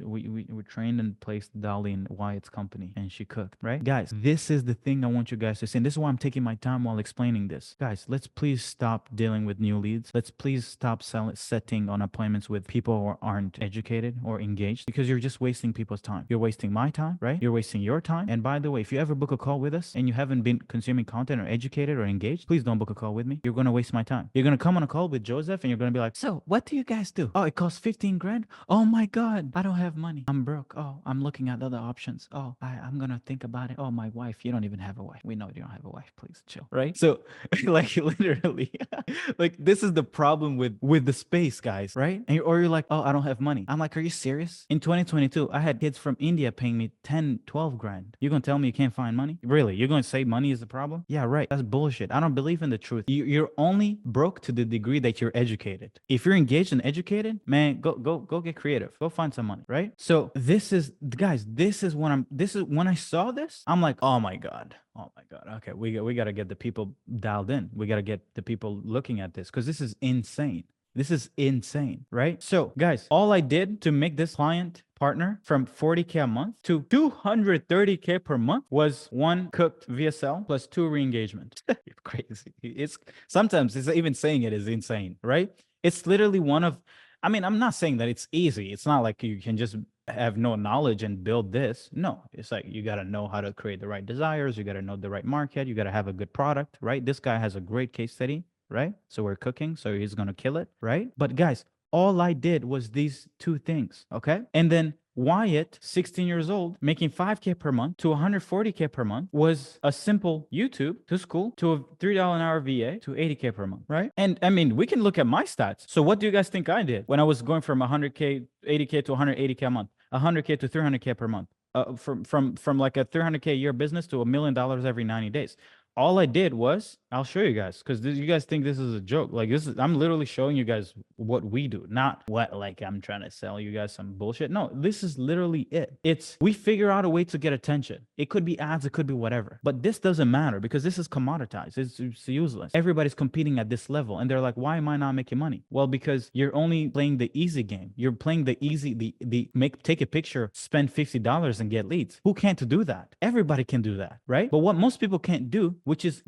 we trained and placed Dali in Wyatt's company, and she cooked, right? Guys, this is the thing I want you guys to see. And this is why I'm taking my time while explaining this. Guys, let's please stop dealing with new leads. Let's please stop setting on appointments with people who aren't educated or engaged, because you're just wasting people's time. You're wasting my time, right? You're wasting your time. And by the way, if you ever book a call with us and you haven't been consuming content or educated or engaged, please don't book a call with me. You're going to waste my time. You're going to come on a call with Joseph and you're going to be like, so what do you guys do? Oh, it costs 15 grand. Oh my God, I don't have money. I'm broke. Oh, I'm looking at other options. Oh, I'm going to think about it. Oh, my wife. You don't even have a wife. We know you don't have a wife. Please chill. Right? So like literally, like this is the problem with the space, guys. Right? Or you're like, oh, I don't have money. I'm like, are you serious? In 2022, I had kids from India paying me 10, 12 grand. You're going to tell me you can't find money? Really? You're going to say money is the problem? Yeah, right. That's bullshit. I don't believe in the truth. You're only broke to the degree that you're educated. If you're engaged and educated, man, go get creative. Go find some money, right? So this is, guys, this is when I saw this, I'm like, oh my God. Okay, we got to get the people dialed in. We got to get the people looking at this, because this is insane. This is insane, right? So guys, all I did to make this client partner from 40K a month to 230K per month was 1 cooked VSL plus 2 re-engagement. It's crazy. Sometimes even saying it is insane, right? It's literally I'm not saying that it's easy. It's not like you can just have no knowledge and build this. No, it's like you got to know how to create the right desires. You got to know the right market. You got to have a good product, right? This guy has a great case study, right? So we're cooking, so he's going to kill it, right? But guys, all I did was these 2 things, okay? And then Wyatt, 16 years old, making 5K per month to 140K per month, was a simple YouTube to school to a $3 an hour VA to 80K per month, right? And I mean, we can look at my stats. So what do you guys think I did when I was going from 100K, 80K to 180K a month, 100K to 300K per month, from like a 300K a year business to $1 million every 90 days? All I did was, I'll show you guys, because you guys think this is a joke. Like I'm literally showing you guys what we do, not what like I'm trying to sell you guys some bullshit. No, this is literally it. We figure out a way to get attention. It could be ads, it could be whatever, but this doesn't matter because this is commoditized. It's useless. Everybody's competing at this level, and they're like, why am I not making money? Well, because you're only playing the easy game. You're playing the easy, take a picture, spend $50 and get leads. Who can't do that? Everybody can do that, right? But what most people can't do, which is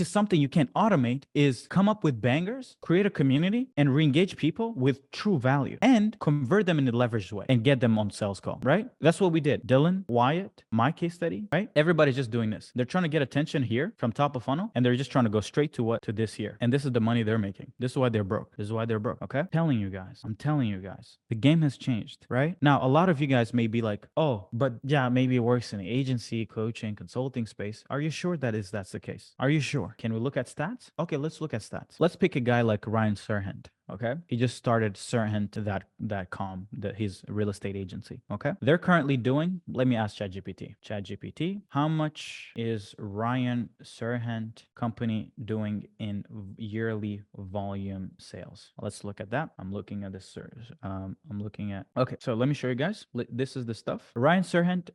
is something you can automate, is come up with bangers, create a community, and re-engage people with true value and convert them in a leveraged way and get them on sales call, right? That's what we did. Dylan, Wyatt, my case study, right? Everybody's just doing this. They're trying to get attention here from top of funnel, and they're just trying to go straight to what? To this here. And this is the money they're making. This is why they're broke. This is why they're broke. Okay? I'm telling you guys, the game has changed, right? Now, a lot of you guys may be like, oh, but yeah, maybe it works in the agency, coaching, consulting space. Are you sure that's the case? Are you sure? Can we look at stats? Okay, let's look at stats. Let's pick a guy like Ryan Serhant. Okay, he just started Serhant.com, his real estate agency. Okay, they're currently doing. Let me ask ChatGPT. ChatGPT, how much is Ryan Serhant company doing in yearly volume sales? Let's look at that. I'm looking at this. I'm looking at. Okay, so let me show you guys. This is the stuff. Ryan Serhant,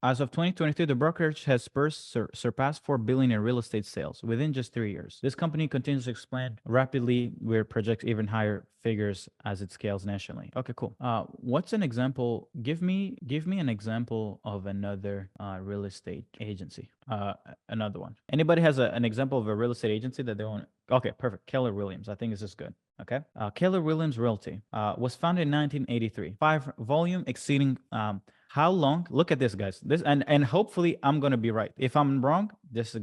as of 2023, the brokerage has surpassed 4 billion in real estate sales within just 3 years. This company continues to expand rapidly. We're projecting even higher figures as it scales nationally. Okay, cool. What's an example? Give me an example of another real estate agency. Another one. Anybody has an example of a real estate agency that they want? Okay, perfect. Keller Williams. I think this is good. Okay. Keller Williams Realty was founded in 1983. Volume exceeding how long? Look at this, guys. This and hopefully I'm gonna be right. If I'm wrong, this is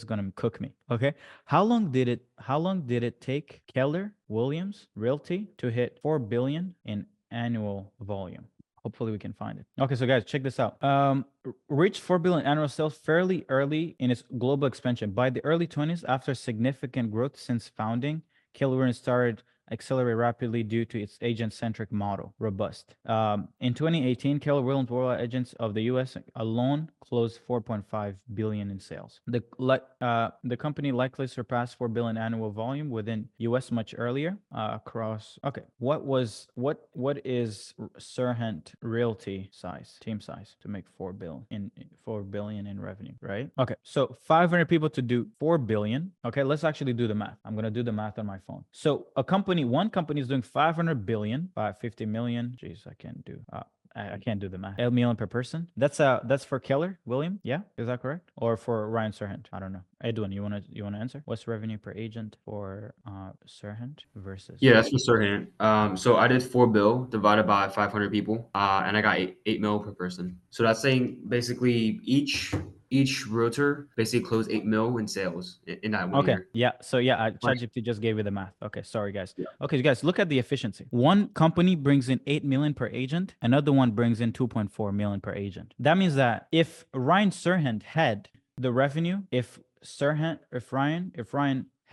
gonna cook me. Okay. How long did it take Keller Williams Realty to hit 4 billion in annual volume? Hopefully we can find it. Okay, so guys, check this out. Reached 4 billion annual sales fairly early in its global expansion. By the early 20s, after significant growth since founding, Keller Williams started accelerate rapidly due to its agent-centric model, robust. In 2018, Keller Williams worldwide agents of the U.S. alone closed 4.5 billion in sales. The company likely surpassed 4 billion annual volume within U.S. much earlier across. Okay, what is Serhant Realty team size to make 4 billion in revenue, right? Okay, so 500 people to do 4 billion. Okay, let's actually do the math. I'm gonna do the math on my phone. So one company is doing 500 billion by 50 million. Jeez, I can't do. I can't do the math. 8 million per person. That's for Keller William. Yeah, is that correct? Or for Ryan Serhant? I don't know. Edwin, you wanna answer? What's revenue per agent for Serhant versus? Yeah, that's for Serhant. So I did 4 bill divided by 500 people, and I got 8 mil per person. So that's saying basically each realtor basically closed 8 mil in sales in that 1 Okay. year. Yeah. So yeah, Like, ChatGPT just gave you the math. Okay. Sorry, guys. yeah. Okay, you guys, look at the efficiency. One company brings in 8 million per agent. Another one brings in 2.4 million per agent. That means that if Ryan Serhant had the revenue, if Ryan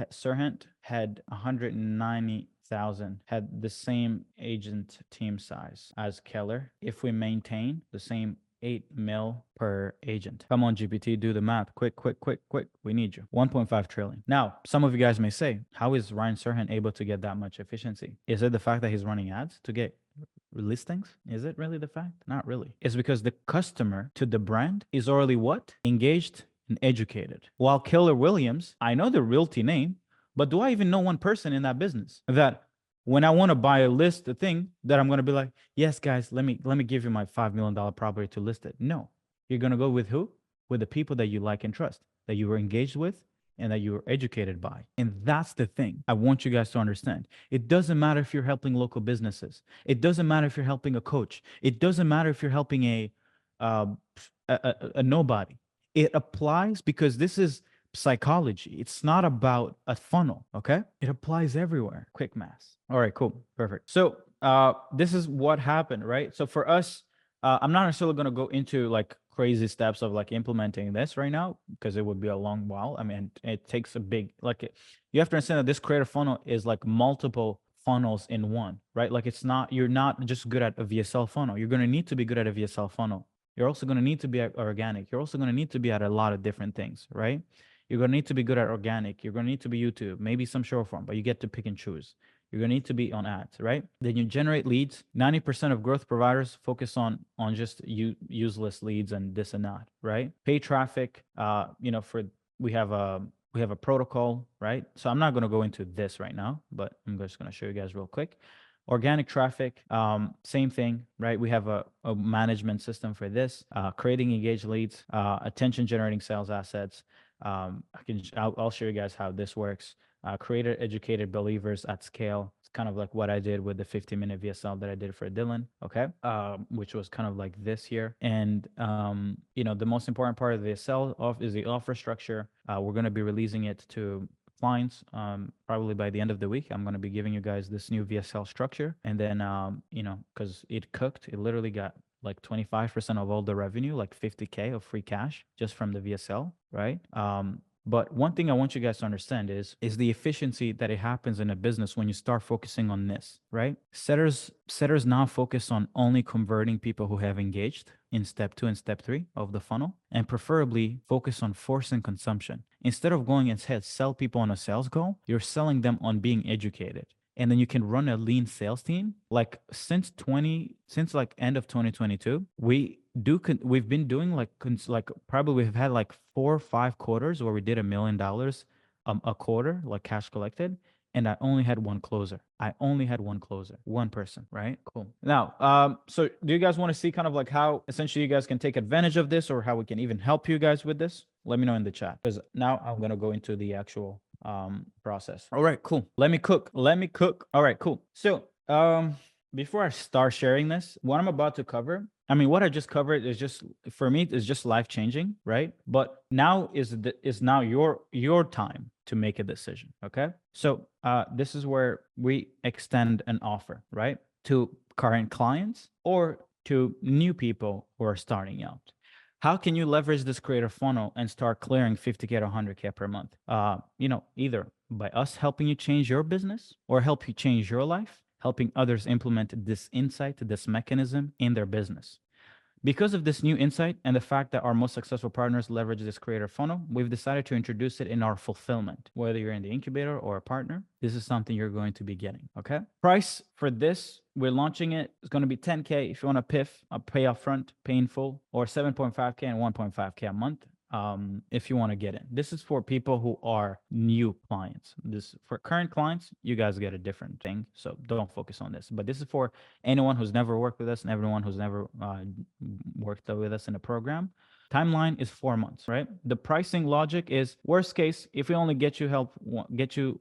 Serhant had 190,000, had the same agent team size as Keller, if we maintain the same 8 mil per agent. Come on, GPT, do the math. Quick. We need you. 1.5 trillion. Now, some of you guys may say, how is Ryan Serhant able to get that much efficiency? Is it the fact that he's running ads to get listings? Is it really the fact? Not really. It's because the customer to the brand is already what? Engaged and educated. While Keller Williams, I know the realty name, but do I even know one person in that business that when I want to buy a thing that I'm going to be like, yes, guys, let me give you my $5 million property to list it. No, you're going to go with who? With the people that you like and trust, that you were engaged with and that you were educated by. And that's the thing I want you guys to understand. It doesn't matter if you're helping local businesses. It doesn't matter if you're helping a coach. It doesn't matter if you're helping a nobody. It applies because this is psychology. It's not about a funnel, okay? It applies everywhere. Quick math. All right, cool, perfect. So this is what happened, right? So for us, I'm not necessarily going to go into like crazy steps of like implementing this right now because it would be a long while. I mean, it takes a big, you have to understand that this creative funnel is like multiple funnels in one, right? Like you're not just good at a VSL funnel. You're going to need to be good at a VSL funnel. You're also going to need to be organic. You're also going to need to be at a lot of different things, right? You're going to need to be good at organic. You're going to need to be YouTube, maybe some short form, but you get to pick and choose. You're going to need to be on ads, right? Then you generate leads. 90% of growth providers focus on just useless leads and this and that, right? Pay traffic, we have a protocol, right? So I'm not going to go into this right now, but I'm just going to show you guys real quick. Organic traffic, same thing, right? We have a management system for this, creating engaged leads, attention generating sales assets, I'll show you guys how this works. Created educated believers at scale. It's kind of like what I did with the 15-minute VSL that I did for Dylan, okay? Which was kind of like this here. And, the most important part of the VSL is the offer structure. We're going to be releasing it to clients probably by the end of the week. I'm going to be giving you guys this new VSL structure. And then, because it cooked, it literally got like 25% of all the revenue, like 50K of free cash just from the VSL, right? But one thing I want you guys to understand is the efficiency that it happens in a business when you start focusing on this, right? Setters now focus on only converting people who have engaged in step 2 and step 3 of the funnel, and preferably focus on forcing consumption. Instead of going and sell people on a sales goal, you're selling them on being educated. And then you can run a lean sales team. Like since like end of 2022, we've been doing like probably we've had like 4 or 5 quarters where we did $1 million a quarter, like cash collected, and I only had one closer. One person, right? Cool. Now, so do you guys want to see kind of like how essentially you guys can take advantage of this, or how we can even help you guys with this? Let me know in the chat, because now I'm gonna go into the actual process. All right, cool. Let me cook. All right, cool. So before I start sharing this, what I'm about to cover, I mean, what I just covered is just, for me, is just life changing, right? But now is now your time to make a decision. Okay. So this is where we extend an offer, right, to current clients or to new people who are starting out. How can you leverage this creator funnel and start clearing 50K to 100K per month? Either by us helping you change your business or help you change your life, helping others implement this insight, this mechanism in their business. Because of this new insight and the fact that our most successful partners leverage this creator funnel, we've decided to introduce it in our fulfillment. Whether you're in the incubator or a partner, this is something you're going to be getting, okay? Price for this, we're launching it. It's going to be 10K if you want a PIF, a pay upfront, pay in full, or 7.5K and 1.5K a month. If you want to get in. This is for people who are new clients. This for current clients, you guys get a different thing, so don't focus on this. But this is for anyone who's never worked with us and everyone who's never worked with us in a program. Timeline is 4 months, right? The pricing logic is worst case, if we only get you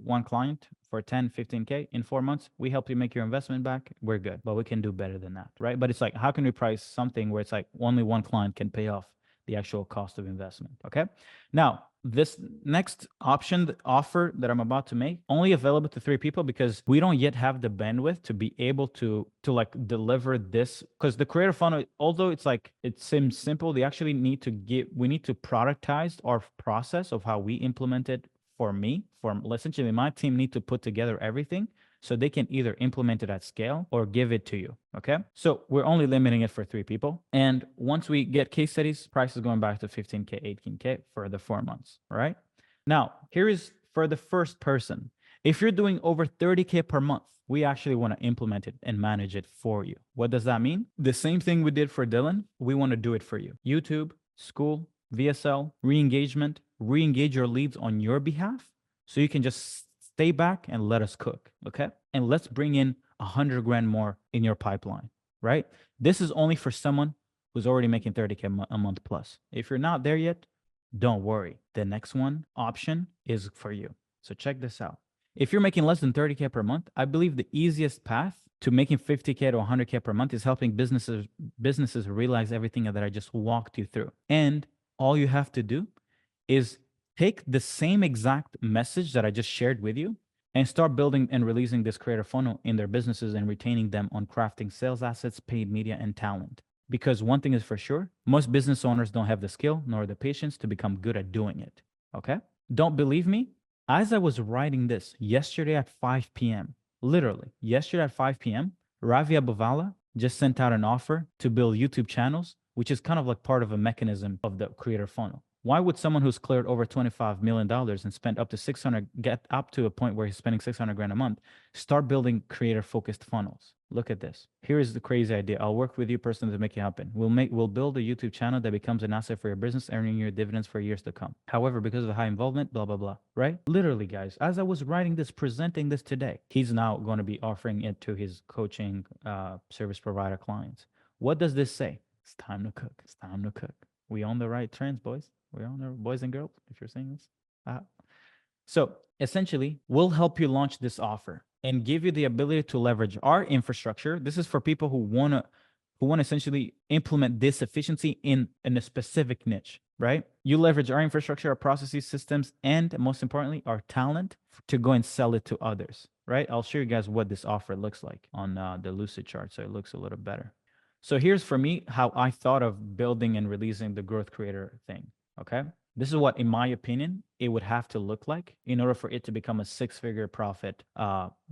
one client for 10, 15K in 4 months, we help you make your investment back, we're good. But we can do better than that, right? But it's like, how can we price something where it's like only one client can pay off the actual cost of investment, okay? Now, this next option, the offer that I'm about to make, only available to 3 people because we don't yet have the bandwidth to be able to like deliver this. Because the creator funnel, although it's like, it seems simple, we need to productize our process of how we implement it. For essentially my team need to put together everything so they can either implement it at scale or give it to you, okay? So we're only limiting it for 3 people. And once we get case studies, price is going back to 15K, 18K for the 4 months, all right? Now, here is for the first person. If you're doing over 30K per month, we actually want to implement it and manage it for you. What does that mean? The same thing we did for Dylan, we want to do it for you. YouTube, school, VSL, re-engagement, re-engage your leads on your behalf so you can just stay back and let us cook, okay? And let's bring in 100 grand more in your pipeline, right? This is only for someone who's already making 30K a month plus. If you're not there yet, don't worry. The next one option is for you. So check this out. If you're making less than 30K per month, I believe the easiest path to making 50K to 100K per month is helping businesses realize everything that I just walked you through. And all you have to do is take the same exact message that I just shared with you and start building and releasing this creator funnel in their businesses and retaining them on crafting sales assets, paid media, and talent. Because one thing is for sure, most business owners don't have the skill nor the patience to become good at doing it, okay? Don't believe me? As I was writing this yesterday at 5 p.m., literally yesterday at 5 p.m., Ravi Abuvala just sent out an offer to build YouTube channels, which is kind of like part of a mechanism of the creator funnel. Why would someone who's cleared over $25 million and spent up to 600, get up to a point where he's spending 600 grand a month, start building creator focused funnels? Look at this. Here is the crazy idea. I'll work with you personally to make it happen. We'll build a YouTube channel that becomes an asset for your business, earning you dividends for years to come. However, because of the high involvement, blah, blah, blah, right? Literally, guys, as I was writing this, presenting this today, he's now going to be offering it to his coaching service provider clients. What does this say? It's time to cook. It's time to cook. We on the right trends, boys. We all know, boys and girls, if you're saying this. So essentially, we'll help you launch this offer and give you the ability to leverage our infrastructure. This is for people who want to essentially implement this efficiency in a specific niche, right? You leverage our infrastructure, our processes, systems, and most importantly, our talent to go and sell it to others, right? I'll show you guys what this offer looks like on the Lucid chart, so it looks a little better. So here's for me how I thought of building and releasing the growth creator thing, okay? This is what, in my opinion, it would have to look like in order for it to become a six-figure profit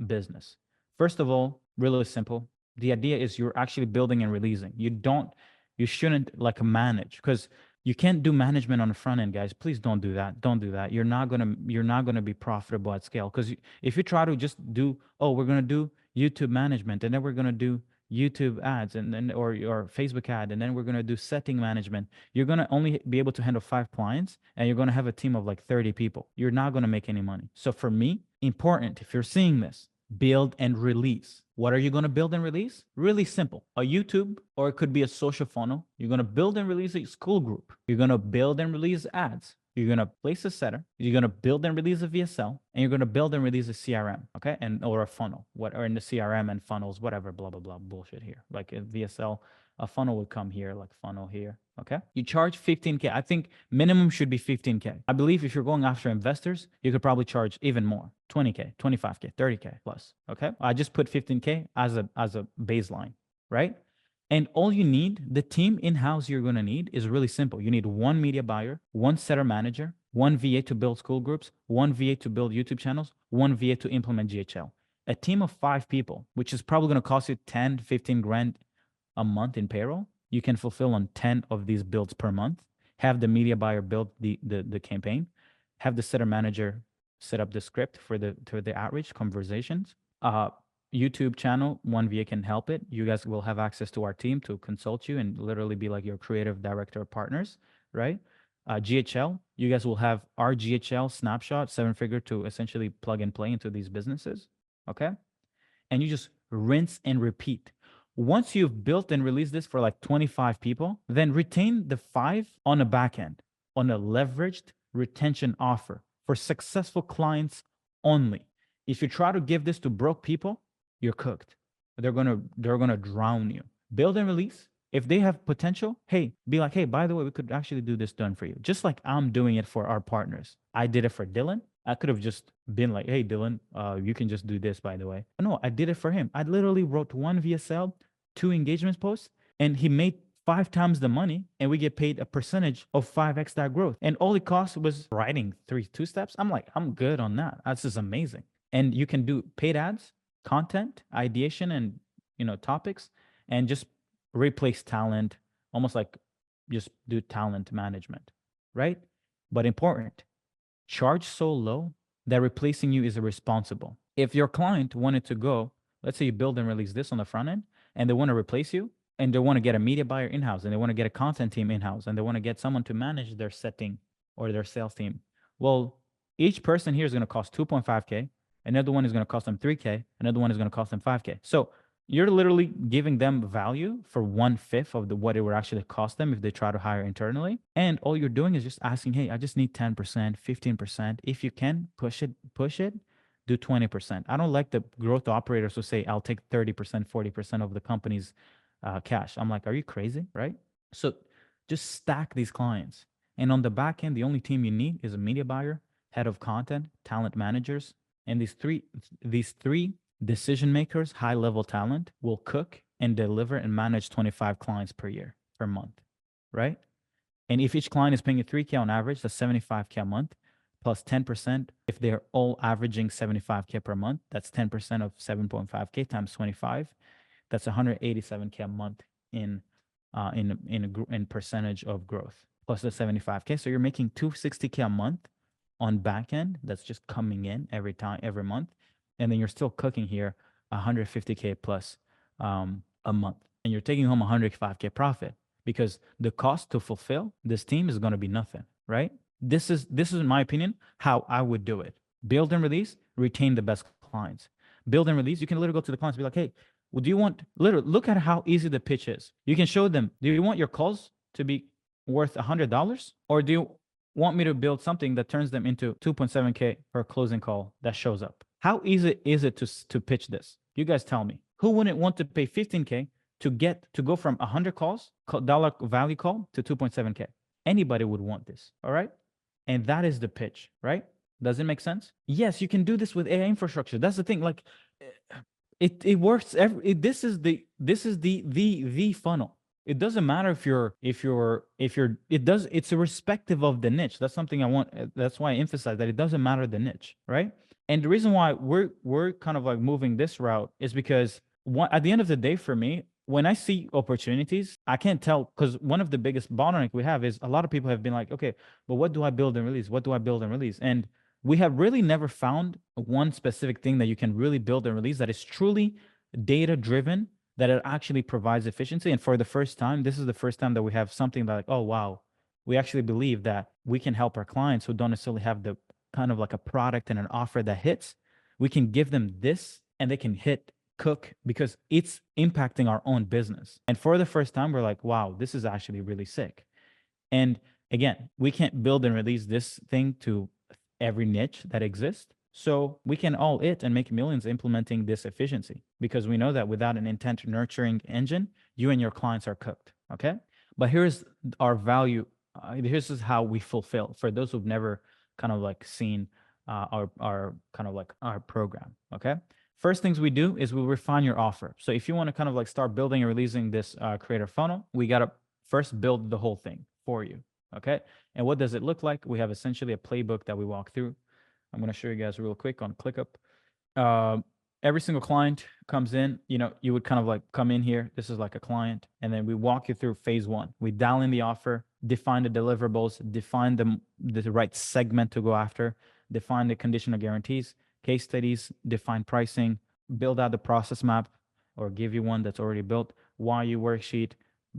business. First of all, really simple. The idea is you're actually building and releasing. You shouldn't like manage, because you can't do management on the front end, guys. Please don't do that. Don't do that. You're not gonna be profitable at scale. Because if you try to just do, oh, we're gonna do YouTube management, and then we're gonna do YouTube ads, and then or Facebook ad, and then we're gonna do setting management, you're gonna only be able to handle 5 clients, and you're gonna have a team of like 30 people. You're not gonna make any money. So for me, important, if you're seeing this, build and release. What are you going to build and release? Really simple. A YouTube, or it could be a social funnel. You're going to build and release a school group. You're going to build and release ads. You're going to place a setter. You're going to build and release a VSL, and you're going to build and release a CRM, okay? And or a funnel, or in the CRM and funnels, whatever, blah, blah, blah, bullshit here. Like a VSL, a funnel would come here, like funnel here, okay? You charge 15K. I think minimum should be 15K. I believe if you're going after investors, you could probably charge even more, 20K, 25K, 30K plus, okay? I just put 15K as a baseline, right? And all you need, the team in-house you're going to need is really simple. You need one media buyer, one setter manager, one VA to build school groups, one VA to build YouTube channels, one VA to implement GHL. A team of 5 people, which is probably going to cost you 10, 15 grand a month in payroll, you can fulfill on 10 of these builds per month. Have the media buyer build the campaign. Have the setter manager set up the script for the outreach conversations. YouTube channel, one VA can help it. You guys will have access to our team to consult you and literally be like your creative director partners, right? GHL, you guys will have our GHL snapshot, 7-figure, to essentially plug and play into these businesses, okay? And you just rinse and repeat. Once you've built and released this for like 25 people, then retain the 5 on a back end, on a leveraged retention offer for successful clients only. If you try to give this to broke people, you're cooked. They're gonna drown you. Build and release. If they have potential, hey, be like, hey, by the way, we could actually do this done for you. Just like I'm doing it for our partners. I did it for Dylan. I could have just been like, hey, Dylan, you can just do this, by the way. No, I did it for him. I literally wrote 1 VSL, 2 engagement posts, and he made 5 times the money, and we get paid a percentage of 5x that growth. And all it cost was writing 2 steps. I'm like, I'm good on that. That's just amazing. And you can do paid ads, content, ideation, and topics, and just replace talent, almost like just do talent management, right? But important, charge so low that replacing you is irresponsible. If your client wanted to go, let's say you build and release this on the front end, and they want to replace you, and they want to get a media buyer in-house, and they want to get a content team in-house, and they want to get someone to manage their setting or their sales team. Well, each person here is going to cost 2.5K. Another one is going to cost them 3K. Another one is going to cost them 5K. So you're literally giving them value for 1/5 of what it would actually cost them if they try to hire internally. And all you're doing is just asking, hey, I just need 10%, 15%. If you can push it, do 20%. I don't like the growth operators who say, I'll take 30%, 40% of the company's cash. I'm like, are you crazy, right? So just stack these clients. And on the back end, the only team you need is a media buyer, head of content, talent managers. And these three decision makers, high level talent, will cook and deliver and manage 25 clients per month, right? And if each client is paying you 3K on average, that's 75K a month, plus 10%. If they're all averaging 75K per month, that's 10% of 7.5K times 25. That's 187K a month in percentage of growth, plus the 75K. So you're making 260K a month on back end. That's just coming in every month. And then you're still cooking here 150K plus a month. And you're taking home 105K profit, because the cost to fulfill this team is going to be nothing, right? This is, in my opinion, how I would do it. Build and release, retain the best clients. Build and release, you can literally go to the clients and be like, hey, well, do you want, literally, look at how easy the pitch is. You can show them, do you want your calls to be worth $100? Or do you want me to build something that turns them into 2.7K per closing call that shows up. How easy is it to pitch this? You guys tell me. Who wouldn't want to pay 15K to go from 100 calls, dollar value call, to 2.7K? Anybody would want this, all right? And that is the pitch, right? Does it make sense? Yes, you can do this with AI infrastructure. That's the thing. Like, it works. This is the funnel. It doesn't matter if you're it's irrespective of the niche. That's something I want. That's why I emphasize that it doesn't matter the niche, right? And the reason why we're kind of like moving this route is because at the end of the day, for me, when I see opportunities, I can't tell, because one of the biggest bottleneck we have is a lot of people have been like, okay, but what do I build and release? What do I build and release? And we have really never found one specific thing that you can really build and release that is truly data driven, that it actually provides efficiency. And for the first time, this is the first time that we have something that, like, oh, wow, we actually believe that we can help our clients who don't necessarily have the kind of like a product and an offer that hits. We can give them this and they can cook, because it's impacting our own business. And for the first time, we're like, wow, this is actually really sick. And again, we can't build and release this thing to every niche that exists. So we can all and make millions implementing this efficiency, because we know that without an intent nurturing engine, you and your clients are cooked. Okay. But here's our value. This is how we fulfill, for those who've never kind of like seen our kind of like our program. Okay. First things we do is we refine your offer. So if you want to kind of like start building and releasing this creator funnel, we got to first build the whole thing for you. Okay. And what does it look like? We have essentially a playbook that we walk through. I'm going to show you guys real quick on ClickUp. Every single client comes in, you would kind of like come in here. This is like a client. And then we walk you through phase one. We dial in the offer, define the deliverables, define the right segment to go after, define the conditional guarantees, case studies, define pricing, build out the process map, or give you one that's already built, why you worksheet,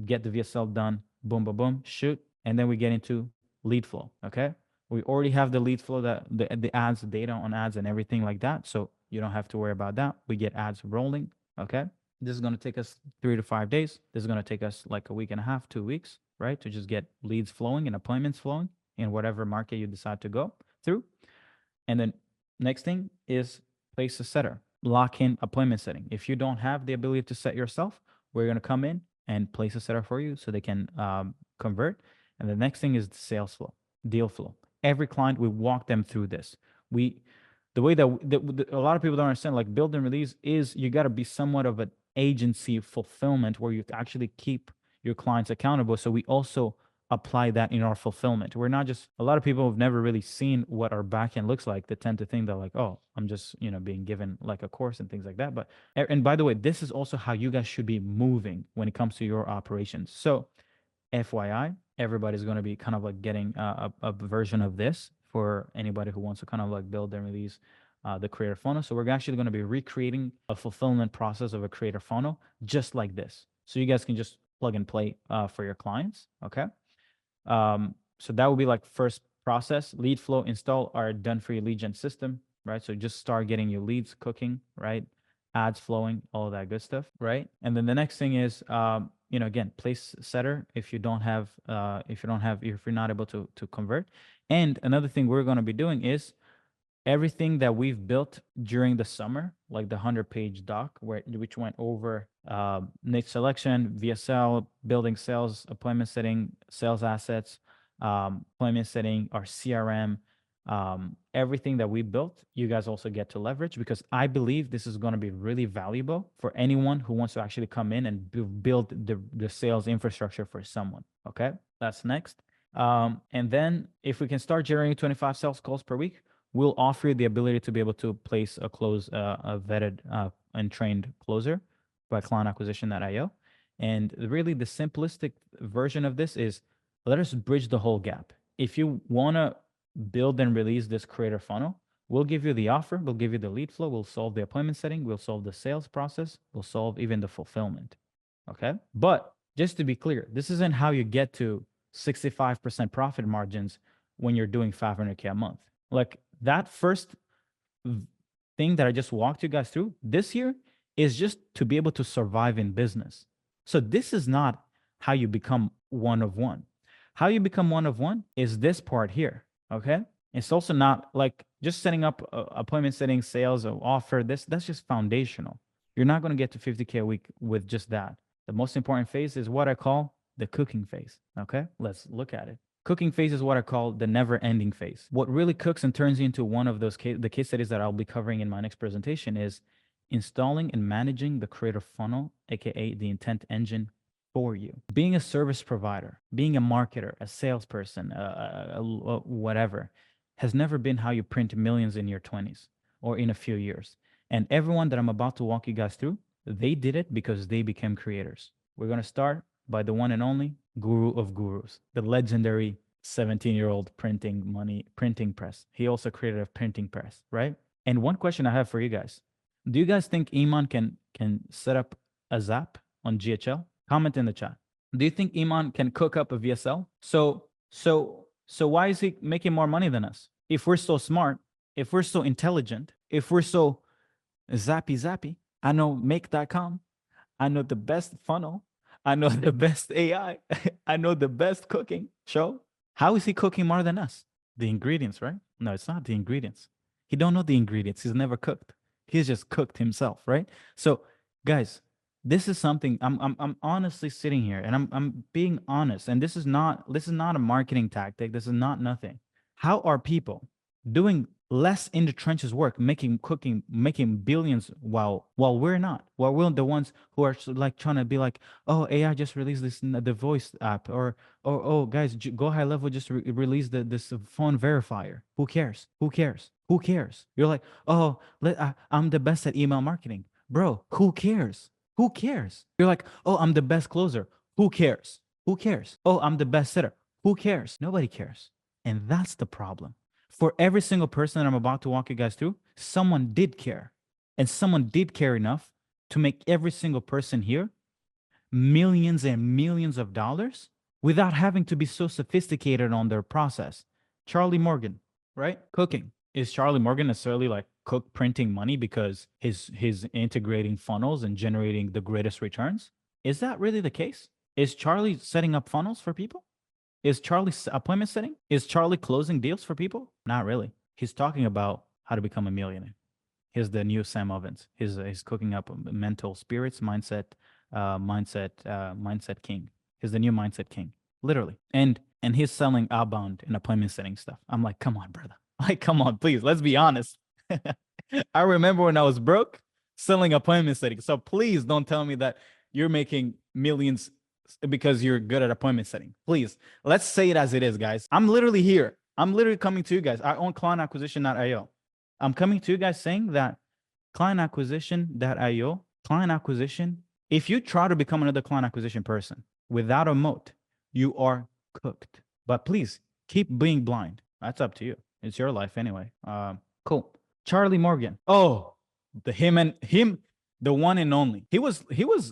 get the VSL done, boom, boom, boom, shoot. And then we get into lead flow. Okay. We already have the lead flow, that the ads, data on ads and everything like that. So you don't have to worry about that. We get ads rolling. Okay. This is going to take us 3 to 5 days. This is going to take us like a week and a half, 2 weeks, right? To just get leads flowing and appointments flowing in whatever market you decide to go through. And then next thing is place a setter, lock in appointment setting. If you don't have the ability to set yourself, we're going to come in and place a setter for you so they can convert. And the next thing is the sales flow, deal flow. Every client, we walk them through this. The way that a lot of people don't understand, like build and release, is you got to be somewhat of an agency fulfillment where you actually keep your clients accountable. So we also apply that in our fulfillment. We're not just, a lot of people have never really seen what our backend looks like. They tend to think that like, oh, I'm just, being given like a course and things like that. But, and by the way, this is also how you guys should be moving when it comes to your operations. So FYI, everybody's going to be kind of like getting a version of this for anybody who wants to kind of like build and release the creator funnel. So we're actually going to be recreating a fulfillment process of a creator funnel just like this. So you guys can just plug and play for your clients. Okay. So that would be like first process. Lead flow, install our done for your lead gen system, right? So just start getting your leads cooking, right? Ads flowing, all of that good stuff, right? And then the next thing is, again, place setter if you're not able to convert. And another thing we're going to be doing is everything that we've built during the summer, like the 100-page doc, which went over niche selection, VSL, building sales, appointment setting, sales assets, appointment setting, our CRM, everything that we built, you guys also get to leverage, because I believe this is going to be really valuable for anyone who wants to actually come in and build the sales infrastructure for someone. Okay, that's next. And then if we can start generating 25 sales calls per week, we'll offer you the ability to be able to place a vetted and trained closer by clientacquisition.io. And really the simplistic version of this is, let us bridge the whole gap. If you want to build and release this creator funnel, we'll give you the offer, we'll give you the lead flow, we'll solve the appointment setting, we'll solve the sales process, we'll solve even the fulfillment. Okay. But just to be clear, this isn't how you get to 65% profit margins when you're doing 500K a month. Like that first thing that I just walked you guys through this year is just to be able to survive in business. So this is not how you become one of one. How you become one of one is this part here. Okay. It's also not like just setting up appointment setting, sales, or offer. That's just foundational. You're not going to get to 50K a week with just that. The most important phase is what I call the cooking phase. Okay, let's look at it. Cooking phase is what I call the never-ending phase. What really cooks and turns into one of those the case studies that I'll be covering in my next presentation is installing and managing the creator funnel, aka the intent engine for you. Being a service provider, being a marketer, a salesperson, whatever, has never been how you print millions in your 20s or in a few years. And everyone that I'm about to walk you guys through, they did it because they became creators. We're going to start by the one and only guru of gurus, the legendary 17-year-old printing press. He also created a printing press, right? And one question I have for you guys. Do you guys think Iman can set up a Zap on GHL? Comment in the chat. Do you think Iman can cook up a VSL? So why is he making more money than us? If we're so smart, if we're so intelligent, if we're so zappy, I know make.com, I know the best funnel, I know the best AI, I know the best cooking show. How is he cooking more than us? The ingredients, right? No, it's not the ingredients. He don't know the ingredients. He's never cooked. He's just cooked himself, right? So, guys, this is something I'm honestly sitting here and I'm being honest. And this is not a marketing tactic. This is not nothing. How are people doing less in the trenches work, making billions while we're not, while we're the ones who are like trying to be like, oh, AI just released the voice app, or oh guys, Go High Level just released this phone verifier. Who cares? You're like, oh, I'm the best at email marketing. Bro, who cares? You're like, oh, I'm the best closer. Who cares? Oh, I'm the best setter. Who cares? Nobody cares. And that's the problem. For every single person that I'm about to walk you guys through, someone did care. And someone did care enough to make every single person here millions and millions of dollars without having to be so sophisticated on their process. Charlie Morgan, right? Cooking. Is Charlie Morgan necessarily like printing money because he's integrating funnels and generating the greatest returns? Is that really the case? Is Charlie setting up funnels for people? Is Charlie appointment setting? Is Charlie closing deals for people? Not really. He's talking about how to become a millionaire. He's the new Sam Ovens. He's cooking up mental spirits, mindset king. He's the new mindset king, literally. And he's selling outbound and appointment setting stuff. I'm like, come on, brother. Like, come on, please. Let's be honest. I remember when I was broke selling appointment setting. So please don't tell me that you're making millions because you're good at appointment setting. Please, let's say it as it is, guys. I'm literally here. I'm literally coming to you guys. I own clientacquisition.io. I'm coming to you guys saying that clientacquisition.io, client acquisition, if you try to become another client acquisition person without a moat, you are cooked. But please keep being blind. That's up to you. It's your life anyway. Cool. Charlie Morgan. Oh, the one and only. He was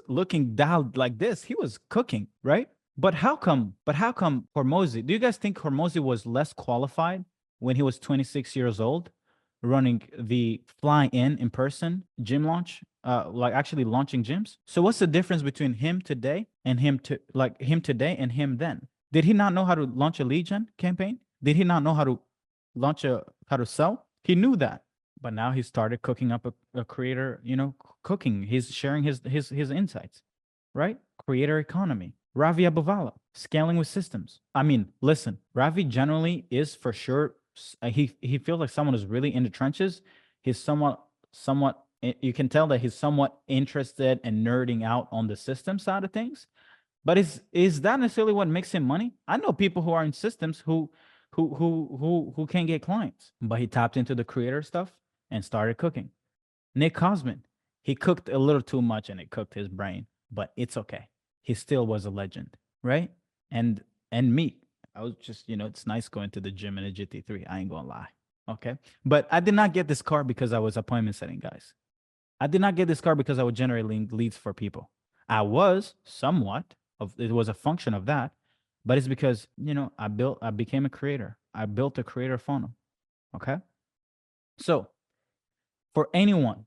looking down like this. He was cooking, right? But how come Hormozi? Do you guys think Hormozi was less qualified when he was 26 years old, running the fly-in person gym launch, like actually launching gyms? So what's the difference between him today and him then? Did he not know how to launch a lead gen campaign? Did he not know how to how to sell? He knew that. But now he started cooking up a creator, cooking. He's sharing his insights, right? Creator economy. Ravi Abuvala, scaling with systems. I mean, listen, Ravi generally is for sure, he feels like someone who's really in the trenches. He's somewhat, you can tell that he's somewhat interested and nerding out on the system side of things. But is that necessarily what makes him money? I know people who are in systems who can't get clients, but he tapped into the creator stuff and started cooking. Nick Cosman, he cooked a little too much and it cooked his brain, but it's okay. He still was a legend, right? And me, I was just, it's nice going to the gym in a GT3. I ain't gonna lie, okay? But I did not get this car because I was appointment setting, guys. I did not get this car because I would generate leads for people. I was somewhat it was a function of that, but it's because, I became a creator. I built a creator funnel, okay? So for anyone,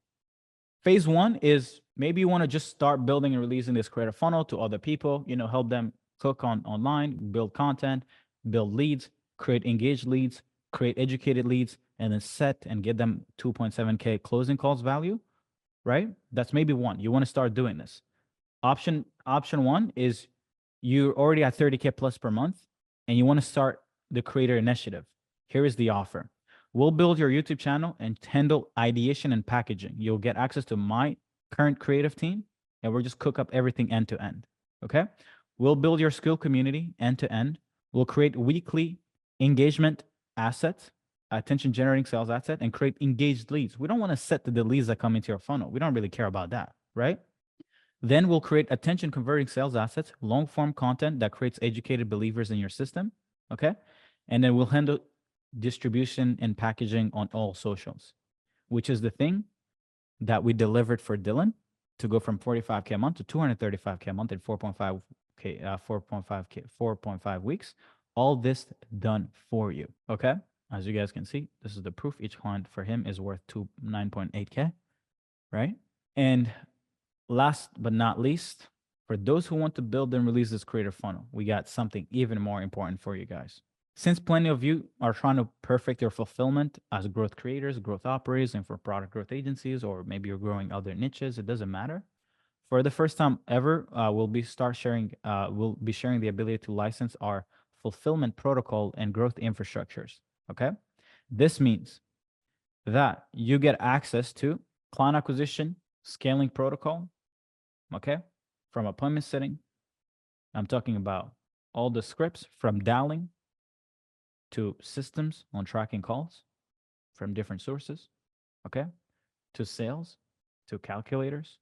phase one is maybe you want to just start building and releasing this creator funnel to other people, help them click on online, build content, build leads, create engaged leads, create educated leads, and then set and get them 2.7K closing calls value, right? That's maybe one. You want to start doing this. Option one is you're already at 30K plus per month and you want to start the creator initiative. Here is the offer. We'll build your YouTube channel and handle ideation and packaging. You'll get access to my current creative team, and we'll just cook up everything end to end. Okay. We'll build your skill community end to end. We'll create weekly engagement assets, attention generating sales asset, and create engaged leads. We don't want to set the leads that come into your funnel. We don't really care about that, right? Then we'll create attention converting sales assets, long form content that creates educated believers in your system. Okay. And then we'll handle distribution and packaging on all socials, which is the thing that we delivered for Dylan to go from 45K a month to 235K a month in 4.5 weeks. All this done for you. Okay. As you guys can see, this is the proof. Each client for him is worth 9.8K, right? And last but not least, for those who want to build and release this creator funnel, we got something even more important for you guys. Since plenty of you are trying to perfect your fulfillment as growth creators, growth operators, and for product growth agencies, or maybe you're growing other niches, it doesn't matter. For the first time ever, we'll be sharing the ability to license our fulfillment protocol and growth infrastructures. Okay, this means that you get access to client acquisition, scaling protocol. Okay, from appointment setting, I'm talking about all the scripts from dialing to systems on tracking calls from different sources, okay, to sales, to calculators,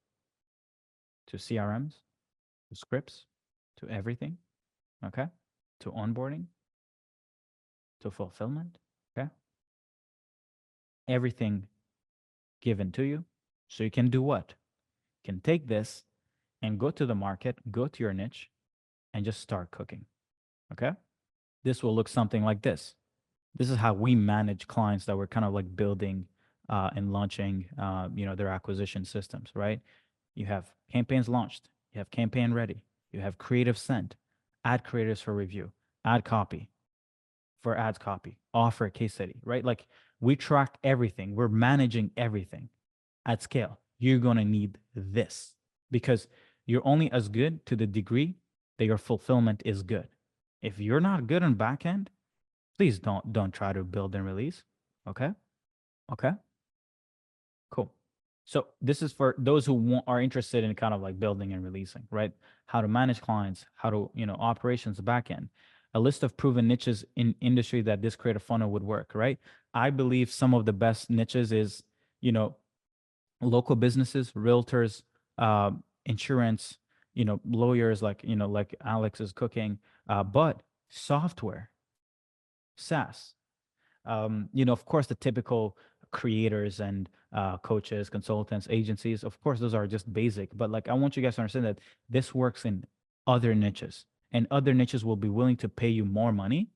to CRMs, to scripts, to everything, okay, to onboarding, to fulfillment, okay, everything given to you. So you can do what? You can take this and go to the market, go to your niche, and just start cooking, okay? This will look something like this. This is how we manage clients that we're kind of like building and launching, their acquisition systems, right? You have campaigns launched, you have campaign ready, you have creative sent, ad creators for review, ad copy for ads copy, offer case study, right? Like we track everything. We're managing everything at scale. You're going to need this because you're only as good to the degree that your fulfillment is good. If you're not good on back end, please don't try to build and release. Okay. Cool. So this is for those who are interested in kind of like building and releasing, right? How to manage clients, how to, operations back end, a list of proven niches in industry that this creative funnel would work, right? I believe some of the best niches is, local businesses, realtors, insurance, lawyers, like Alex is cooking, but software, SaaS, of course, the typical creators and coaches, consultants, agencies, of course, those are just basic. But like, I want you guys to understand that this works in other niches, and other niches will be willing to pay you more money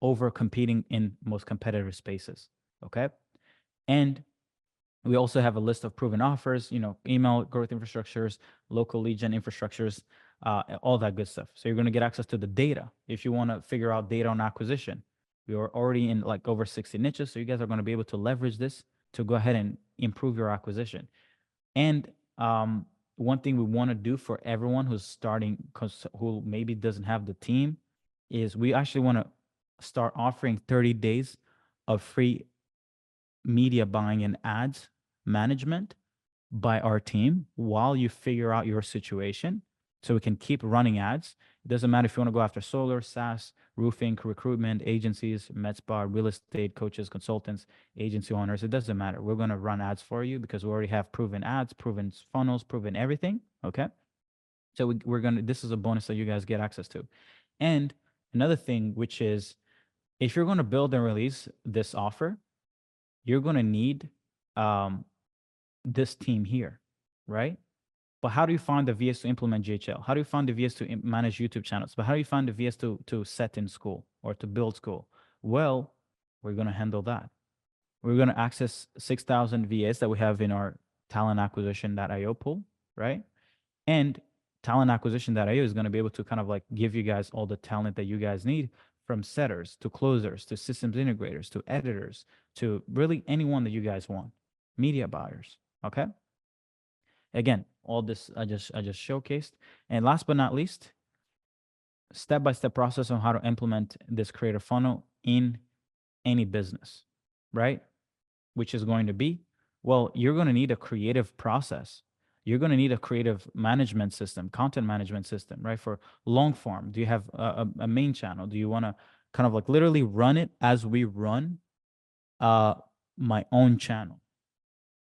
over competing in most competitive spaces. Okay. And we also have a list of proven offers, email growth infrastructures, local lead gen infrastructures, all that good stuff. So you're going to get access to the data if you want to figure out data on acquisition. We are already in like over 60 niches. So you guys are going to be able to leverage this to go ahead and improve your acquisition. And one thing we want to do for everyone who's starting, who maybe doesn't have the team, is we actually want to start offering 30 days of free media buying and ads management by our team while you figure out your situation, so we can keep running ads. It doesn't matter if you want to go after solar, SaaS, roofing, recruitment, agencies, med spa, real estate, coaches, consultants, agency owners. It doesn't matter. We're going to run ads for you because we already have proven ads, proven funnels, proven everything. Okay. So we're going to, this is a bonus that you guys get access to. And another thing, which is if you're going to build and release this offer, you're going to need this team here, right? But how do you find the VS to implement GHL? How do you find the VS to manage YouTube channels? But how do you find the VS to set in school or to build school? Well, we're going to handle that. We're going to access 6,000 VS that we have in our talent acquisition.io pool, right? And talentacquisition.io is going to be able to kind of like give you guys all the talent that you guys need, from setters to closers to systems integrators to editors to really anyone that you guys want, media buyers. Okay. Again, all this I just showcased. And last but not least, step-by-step process on how to implement this creative funnel in any business, right? Which is going to be, well, you're going to need a creative process. You're going to need a creative management system, content management system, right? For long form, do you have a main channel? Do you want to kind of like literally run it as we run my own channel?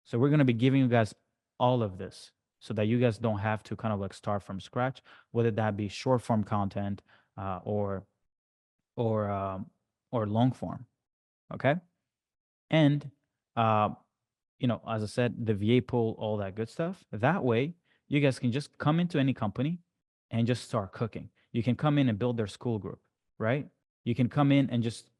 So we're going to be giving you guys all of this so that you guys don't have to kind of like start from scratch, whether that be short form content or long form. Okay. And you know, as I said, the VA pool, all that good stuff. That way, you guys can just come into any company and just start cooking. You can come in and build their school group, right? You can come in and just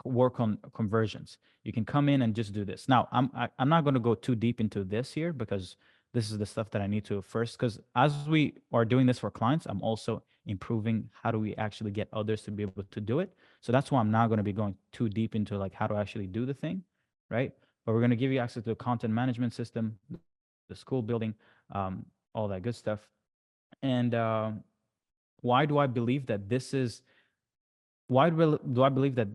work on conversions. You can come in and just do this. Now, I'm not going to go too deep into this here because this is the stuff that I need to first, because as we are doing this for clients, I'm also improving how do we actually get others to be able to do it. So that's why I'm not going to be going too deep into like how to actually do the thing, right? But we're going to give you access to a content management system, the school building, all that good stuff. And why do I believe that this is, why do I believe that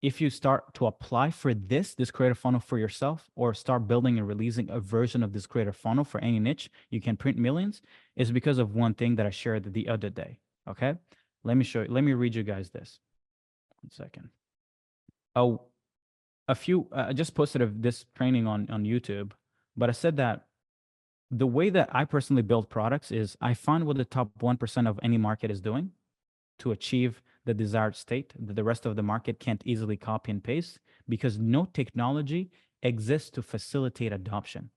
if you start to apply for this creative funnel for yourself, or start building and releasing a version of this creative funnel for any niche, you can print millions, is because of one thing that I shared the other day. Okay. Let me show you. Let me read you guys this. 1 second. Oh, I just posted this training on YouTube, but I said that the way that I personally build products is I find what the top 1% of any market is doing to achieve the desired state that the rest of the market can't easily copy and paste, because no technology exists to facilitate adoption.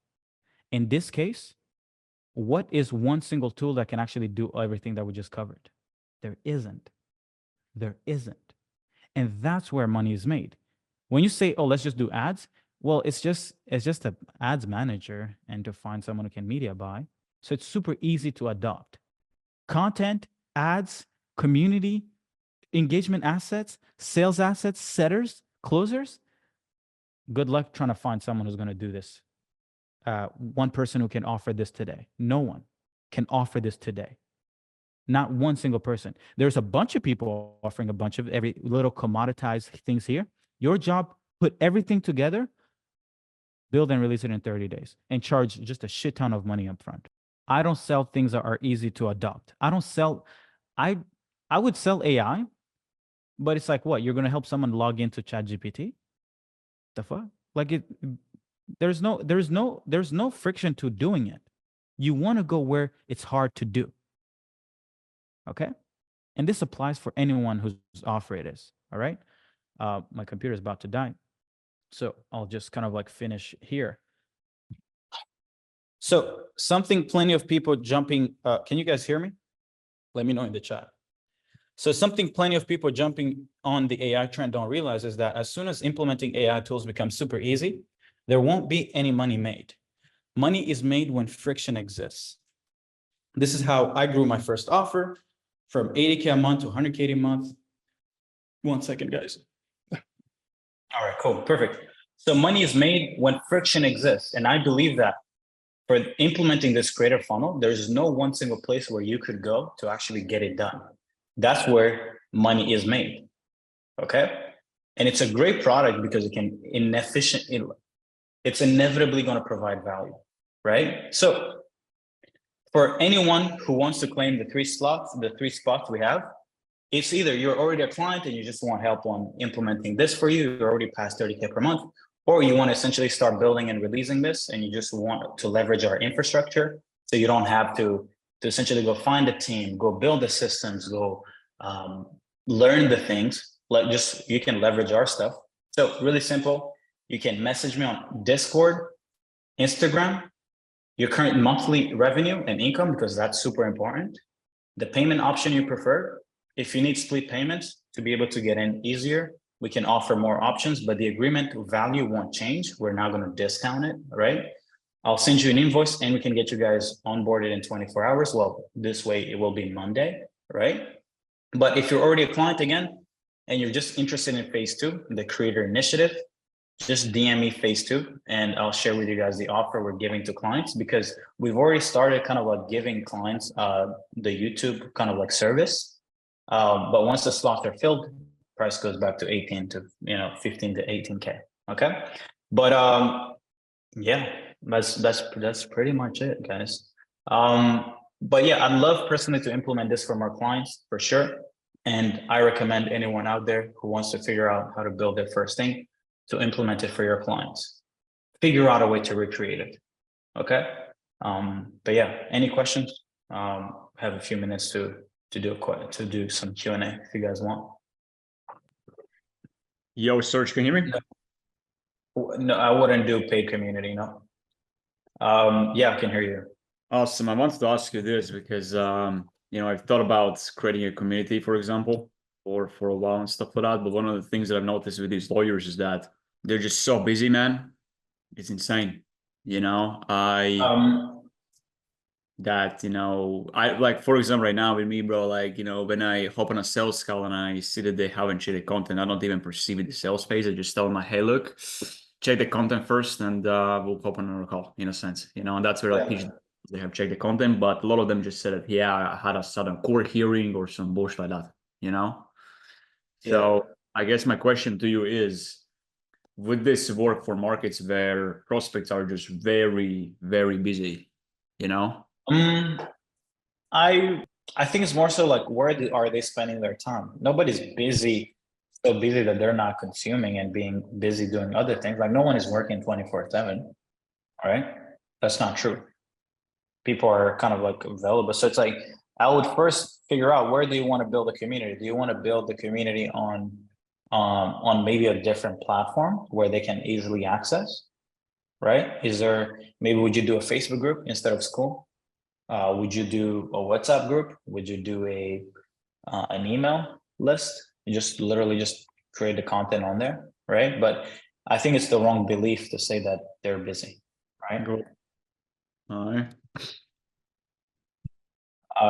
In this case, what is one single tool that can actually do everything that we just covered? There isn't. There isn't. And that's where money is made. When you say, oh, let's just do ads, well, it's just an ads manager and to find someone who can media buy. So it's super easy to adopt. Content, ads, community, engagement assets, sales assets, setters, closers. Good luck trying to find someone who's going to do this. One person who can offer this today. No one can offer this today. Not one single person. There's a bunch of people offering a bunch of every little commoditized things here. Your job, put everything together, build and release it in 30 days, and charge just a shit ton of money up front. I don't sell things that are easy to adopt. I don't sell, I would sell AI, but it's like, what? You're going to help someone log into ChatGPT? The fuck? Like there's no friction to doing it. You want to go where it's hard to do. Okay. And this applies for anyone whose offer it is. All right. My computer is about to die, so I'll just kind of like finish here. So something plenty of people jumping, can you guys hear me? Let me know in the chat. So something plenty of people jumping on the AI trend don't realize is that as soon as implementing AI tools become super easy, there won't be any money made. Money is made when friction exists. This is how I grew my first offer from 80K a month to 100K a month. 1 second, guys. All right, cool, perfect. So money is made when friction exists. And I believe that for implementing this creative funnel, there's no one single place where you could go to actually get it done. That's where money is made, okay? And it's a great product because it can it's inevitably going to provide value, right? So for anyone who wants to claim the three spots we have, it's either you're already a client and you just want help on implementing this for you, you're already past 30K per month, or you want to essentially start building and releasing this and you just want to leverage our infrastructure so you don't have to essentially go find a team, go build the systems, go learn the things, you can leverage our stuff. So really simple, you can message me on Discord, Instagram, your current monthly revenue and income, because that's super important. The payment option you prefer. If you need split payments to be able to get in easier, we can offer more options, but the agreement value won't change. We're not going to discount it, right? I'll send you an invoice and we can get you guys onboarded in 24 hours. Well, this way it will be Monday, right? But if you're already a client again, and you're just interested in phase 2, the creator initiative, just DM me phase 2 and I'll share with you guys the offer we're giving to clients, because we've already started kind of like giving clients the YouTube kind of like service. But once the slots are filled, price goes back to 18 to 15 to 18K. Okay. But yeah, that's pretty much it, guys. But yeah, I'd love personally to implement this from our clients for sure. And I recommend anyone out there who wants to figure out how to build their first thing to implement it for your clients. Figure out a way to recreate it. Okay. But yeah, any questions? Have a few minutes to do some Q&A if you guys want. Yo, Serge, can you hear me? No, I wouldn't do paid community, no. Yeah, I can hear you. Awesome. I wanted to ask you this because I've thought about creating a community, for example, for a while and stuff like that. But one of the things that I've noticed with these lawyers is that they're just so busy, man. It's insane. I like, for example, right now with me, bro, like, when I hop on a sales call and I see that they haven't checked the content, I don't even perceive it the sales phase. I just tell them, hey, look, check the content first and we'll hop on another call, in a sense, and that's where like they have checked the content, but a lot of them just said that, yeah, I had a sudden court hearing or some bullshit like that, So I guess my question to you is, would this work for markets where prospects are just very, very busy, I think it's more so like, where are they spending their time? Nobody's busy, so busy that they're not consuming and being busy doing other things. Like, no one is working 24/7, right? That's not true. People are kind of like available. So it's like, I would first figure out, where do you want to build a community? Do you want to build the community on maybe a different platform where they can easily access, right? Would you do a Facebook group instead of school? Would you do a WhatsApp group? Would you do an email list? You just literally just create the content on there, right? But I think it's the wrong belief to say that they're busy, right? All right.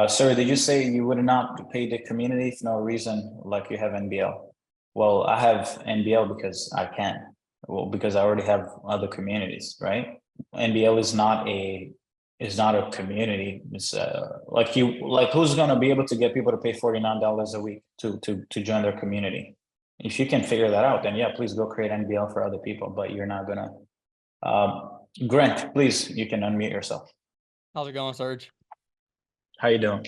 Sir, did you say you would not pay the community for no reason, like you have NBL? Well, I have NBL because I can. Well, because I already have other communities, right? NBL is not a community. It's who's gonna be able to get people to pay $49 a week to join their community? If you can figure that out, then yeah, please go create NBL for other people. But you're not gonna. Grant, please, you can unmute yourself. How's it going, Serge? How you doing?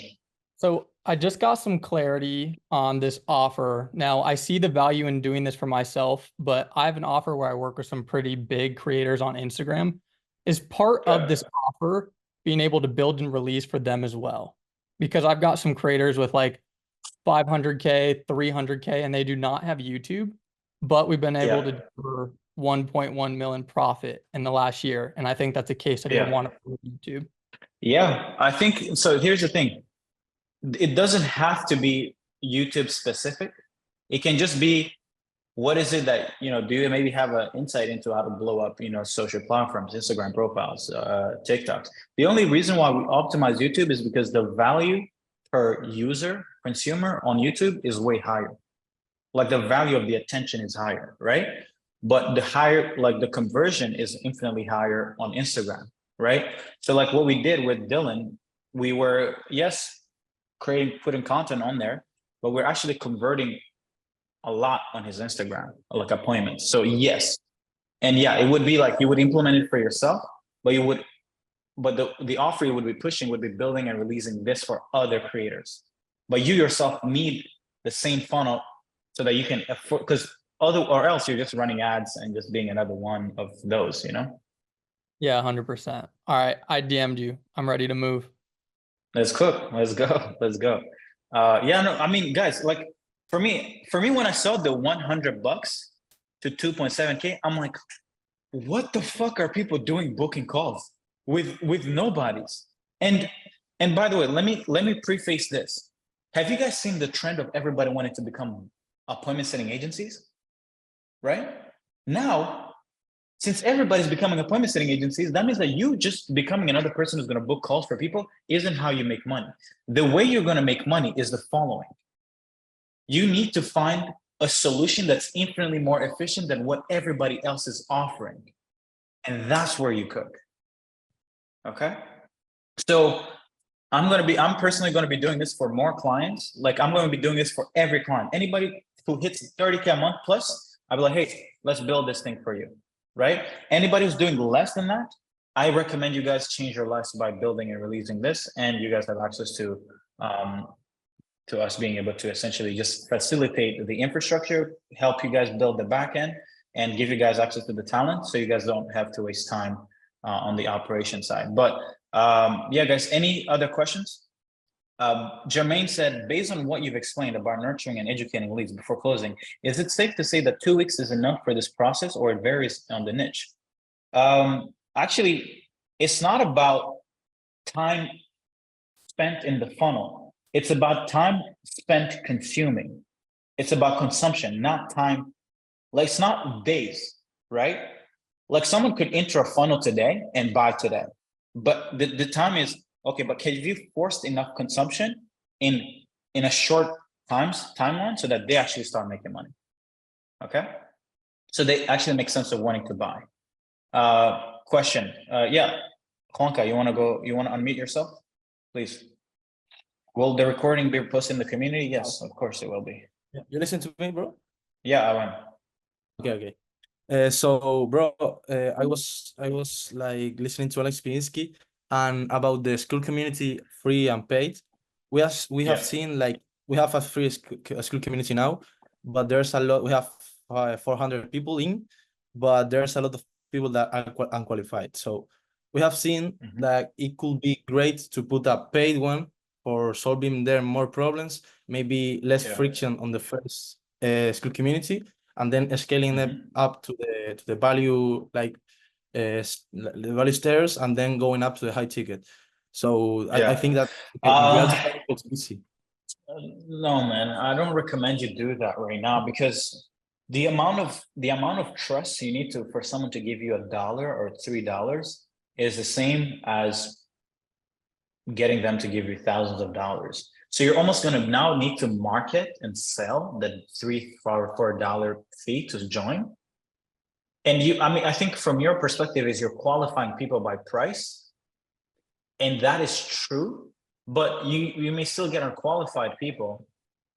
So I just got some clarity on this offer. Now, I see the value in doing this for myself, but I have an offer where I work with some pretty big creators on Instagram. Is part of this offer being able to build and release for them as well? Because I've got some creators with like 500K, 300K, and they do not have YouTube, but we've been able to do 1.1 million profit in the last year. And I think that's a case study I want to put on YouTube. Yeah, I think so. Here's the thing. It doesn't have to be YouTube specific. It can just be, what is it that, do you maybe have an insight into how to blow up, social platforms, Instagram profiles, TikToks? The only reason why we optimize YouTube is because the value per consumer on YouTube is way higher. Like, the value of the attention is higher, right? But the conversion is infinitely higher on Instagram, right? So like what we did with Dylan, we were, putting content on there, but we're actually converting a lot on his Instagram, like appointments. So yes. And yeah, it would be like, you would implement it for yourself, but the offer you would be pushing would be building and releasing this for other creators. But you yourself need the same funnel so that you can afford, or else you're just running ads and just being another one of those, Yeah, 100%. All right, I DM'd you. I'm ready to move. Let's cook. Let's go. Let's go. I mean, guys, like for me, when I saw the $100 to 2.7K, I'm like, what the fuck are people doing booking calls with nobodies? And by the way, let me preface this. Have you guys seen the trend of everybody wanting to become appointment setting agencies? Right now, since everybody's becoming appointment setting agencies, that means that you just becoming another person who's going to book calls for people isn't how you make money. The way you're going to make money is the following. You need to find a solution that's infinitely more efficient than what everybody else is offering. And that's where you cook. Okay. So I'm personally going to be doing this for more clients. Like I'm going to be doing this for every client. Anybody who hits 30K a month plus, I'll be like, hey, let's build this thing for you. Right? Anybody who's doing less than that, I recommend you guys change your lives by building and releasing this, and you guys have access to us being able to essentially just facilitate the infrastructure, help you guys build the back end, and give you guys access to the talent, so you guys don't have to waste time on the operation side. But yeah, guys, any other questions? Jermaine said, based on what you've explained about nurturing and educating leads before closing, is it safe to say that 2 weeks is enough for this process, or it varies on the niche? Actually, it's not about time spent in the funnel. It's about time spent consuming. It's about consumption, not time. Like, it's not days, right? Like someone could enter a funnel today and buy today, but the time is, okay, but can you force enough consumption in a short timeline so that they actually start making money? Okay, so they actually make sense of wanting to buy. Question, yeah, Juanca, you want to unmute yourself, please? Will the recording be posted in the community? Yes, of course it will be. Yeah. You listen to me, bro? Yeah, I went. Okay. So, bro, I was like listening to Alex Pinsky and about the school community, free and paid. We have seen, like, we have a free school community now, but there's a lot. We have 400 people in, but there's a lot of people that are unqualified. So we have seen that it could be great to put a paid one for solving their more problems, maybe less friction on the first school community, and then scaling them up to the value, like the value stairs, and then going up to the high ticket. So I think that it's easy. No, man, I don't recommend you do that right now, because the amount of trust you need to for someone to give you $1 or $3 is the same as getting them to give you thousands of dollars. So you're almost going to now need to market and sell the $3 or $4 fee to join. And I think from your perspective is you're qualifying people by price, and that is true, but you may still get unqualified people.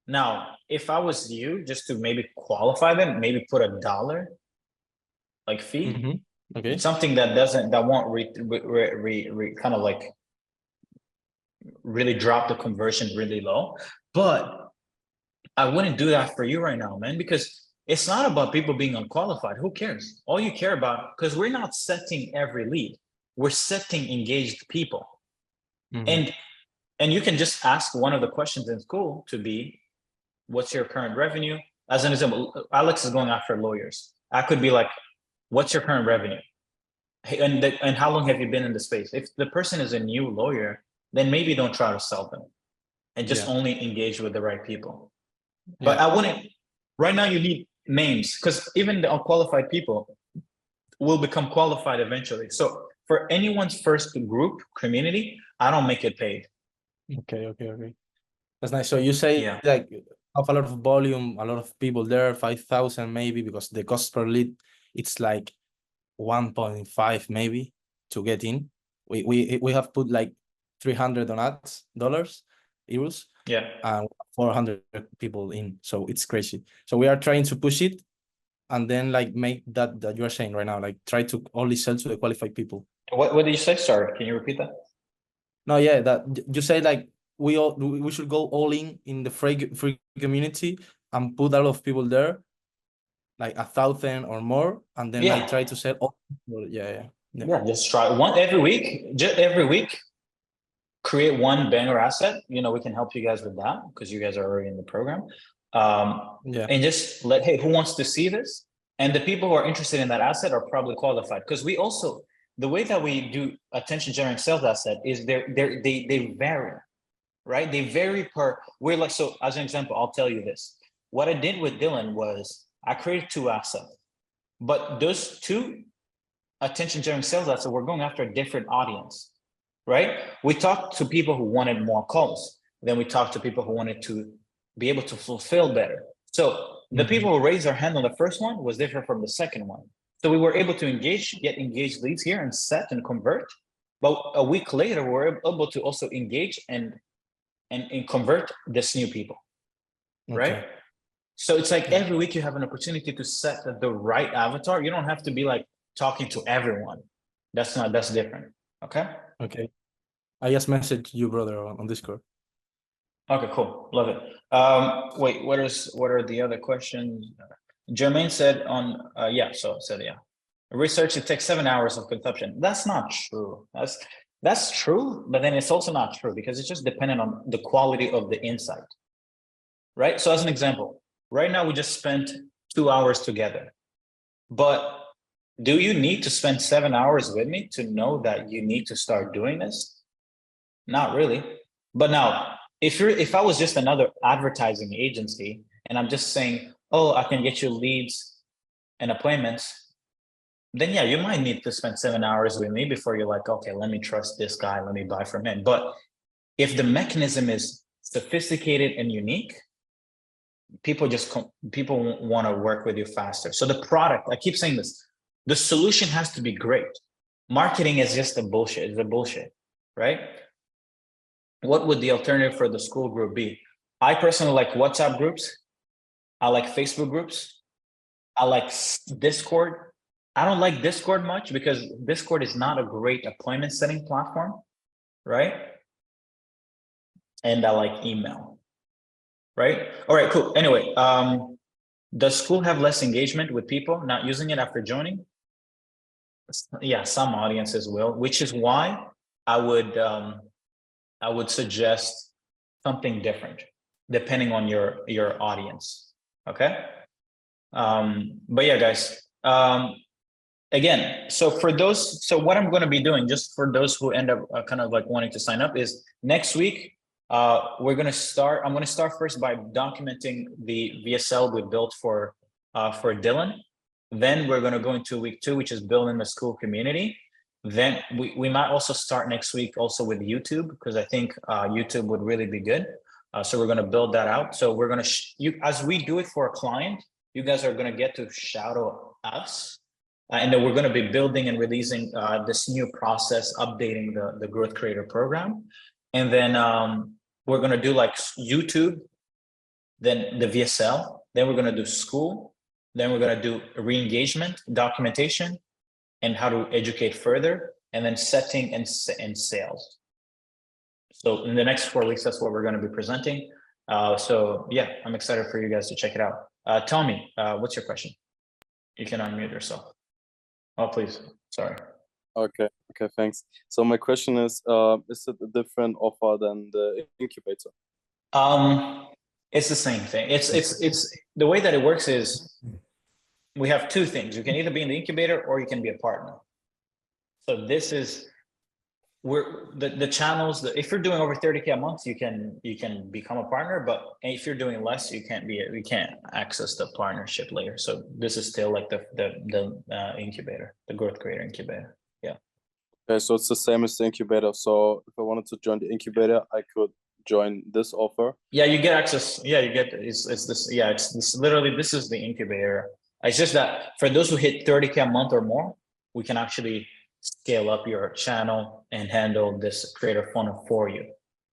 Now, if I was you, just to maybe qualify them, maybe put $1 like fee, okay, something that won't kind of like really drop the conversion really low. But I wouldn't do that for you right now, man, because it's not about people being unqualified. Who cares? All you care about, because we're not setting every lead, we're setting engaged people. And you can just ask one of the questions in school to be, what's your current revenue? As an example, Alex is going after lawyers. I could be like, what's your current revenue? And how long have you been in the space? If the person is a new lawyer, then maybe don't try to sell them, and just only engage with the right people. But I wouldn't, right now you need names, because even the unqualified people will become qualified eventually. So for anyone's first group community, I don't make it paid. Okay. That's nice. So you say like have a lot of volume, a lot of people there, 5,000 maybe, because the cost per lead, it's like 1.5 maybe to get in. We have put like 300 on ads, euros, and 400 people in, so it's crazy. So we are trying to push it, and then like make that you are saying right now, like try to only sell to the qualified people. What did you say? Sorry, can you repeat that? No, yeah, that you say like we should go all in the free community and put a lot of people there, like 1,000 or more, and then like try to sell all people. Just try one every week. Create one banger asset. We can help you guys with that, because you guys are already in the program. And just hey, who wants to see this? And the people who are interested in that asset are probably qualified, because we also, the way that we do attention generating sales asset is they vary, right? They vary we're like, so as an example, I'll tell you this. What I did with Dylan was I created 2 assets, but those 2 attention generating sales ads, so we're going after a different audience, right? We talked to people who wanted more calls. Then we talked to people who wanted to be able to fulfill better. So the people who raised their hand on the first one was different from the second one. So we were able to get engaged leads here and set and convert. But a week later, we were able to also engage and convert this new people, right? So it's like every week you have an opportunity to set the right avatar. You don't have to be like talking to everyone. That's different. Okay. Okay. I just messaged you, brother, on Discord. Okay, cool. Love it. Wait, what are the other questions? Jermaine said research, it takes 7 hours of consumption. That's not true. That's true, but then it's also not true because it's just dependent on the quality of the insight, right? So as an example, right now we just spent 2 hours together, but do you need to spend 7 hours with me to know that you need to start doing this? Not really. But now, if I was just another advertising agency and I'm just saying, oh, I can get you leads and appointments, then yeah, you might need to spend 7 hours with me before you're like, okay, let me trust this guy, let me buy from him. But if the mechanism is sophisticated and unique, people want to work with you faster. So the product, I keep saying this, the solution has to be great. Marketing is just a bullshit. It's a bullshit, right? What would the alternative for the school group be? I personally like WhatsApp groups. I like Facebook groups. I like Discord. I don't like Discord much because Discord is not a great appointment setting platform, right? And I like email, right? All right, cool. Anyway, does school have less engagement with people not using it after joining? Yeah, some audiences will, which is why I would suggest something different depending on your audience. Okay. But yeah, guys, again, so what I'm going to be doing, just for those who end up kind of like wanting to sign up, is next week, I'm going to start first by documenting the VSL we built for Dylan. Then we're going to go into week 2, which is building the school community. Then we might also start next week also with YouTube, because I think YouTube would really be good. So we're going to build that out. So we're going to, as we do it for a client, you guys are going to get to shadow us. And then we're going to be building and releasing this new process, updating the Growth Creator program. And then we're going to do like YouTube, then the VSL, then we're going to do school, then we're going to do re-engagement, documentation, and how to educate further, and then setting and sales. So in the next 4 weeks, that's what we're going to be presenting. So yeah, I'm excited for you guys to check it out. Tommy, what's your question? You can unmute yourself. Oh, please. Sorry. Okay, thanks. So my question is it a different offer than the incubator? It's the same thing. It's the way that it works is we have 2 things. You can either be in the incubator or you can be a partner. So this is where the channels. If you're doing over 30K a month, you can become a partner. But if you're doing less, you can't access the partnership layer. So this is still like the incubator, the Growth Creator incubator. Yeah. Okay, so it's the same as the incubator. So if I wanted to join the incubator, I could join this offer. Yeah, you get access. Yeah, you get it's this. Yeah, it's this. Literally, this is the incubator. It's just that for those who hit 30K a month or more, we can actually scale up your channel and handle this creator funnel for you.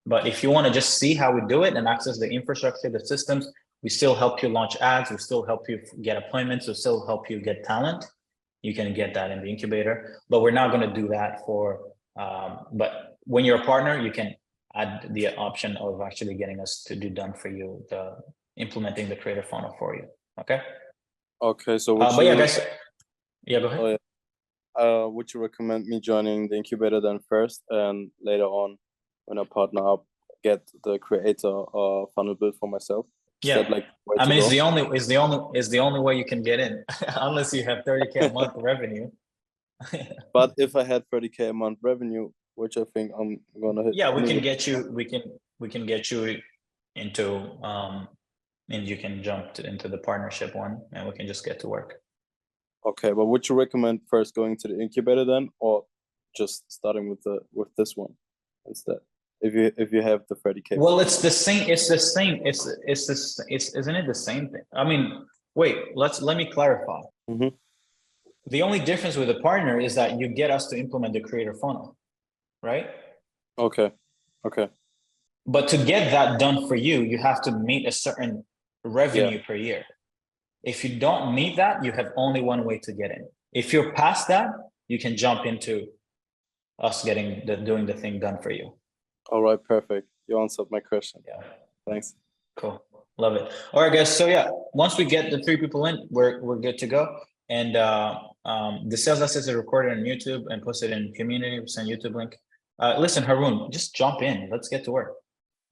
But if you want to just see how we do it and access the infrastructure, the systems, we still help you launch ads. We still help you get appointments. We still help you get talent. You can get that in the incubator, but we're not going to do that for, but when you're a partner, you can add the option of actually getting us to do done for you, implementing the creator funnel for you. Okay. Okay. So but yeah, guys, yeah, go ahead. Oh, yeah. Would you recommend me joining the incubator then first, and later on, when I partner up, get the creator funnel built for myself? Yeah, I mean, it's the only way you can get in, unless you have 30K a month revenue. But if I had 30K a month revenue, which I think I'm gonna hit. Yeah, we can get you. We can get you into and you can jump into the partnership one, and we can just get to work. Okay, but would you recommend first going to the incubator then, or just starting with this one instead? If you have the 30K. Well, it's the same. It's the same. Isn't it the same thing? I mean, wait. Let me clarify. Mhm. The only difference with a partner is that you get us to implement the creator funnel, right? Okay. Okay. But to get that done for you, you have to meet a certain revenue per year. If you don't meet that, you have only one way to get in. If you're past that, you can jump into us doing the thing done for you. All right, perfect. You answered my question. Yeah. Thanks. Cool. Love it. All right, guys. So yeah, once we get the 3 people in, we're good to go. And the sales assets are recorded on YouTube and posted in community. We'll send YouTube link. Listen, Haroon, just jump in. Let's get to work.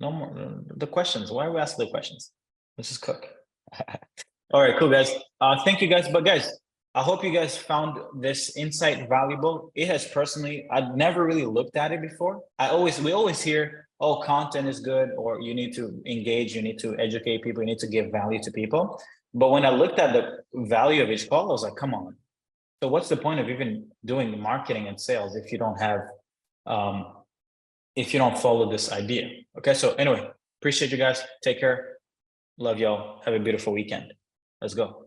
No more the questions. Why are we asking the questions? Let's just cook. All right, cool, guys. Thank you, guys. But guys, I hope you guys found this insight valuable. It has personally, I'd never really looked at it before. We always hear, oh, content is good, or you need to engage, you need to educate people, you need to give value to people. But when I looked at the value of each call, I was like, come on. So what's the point of even doing marketing and sales if you don't have, if you don't follow this idea? Okay, so anyway, appreciate you guys. Take care. Love y'all. Have a beautiful weekend. Let's go.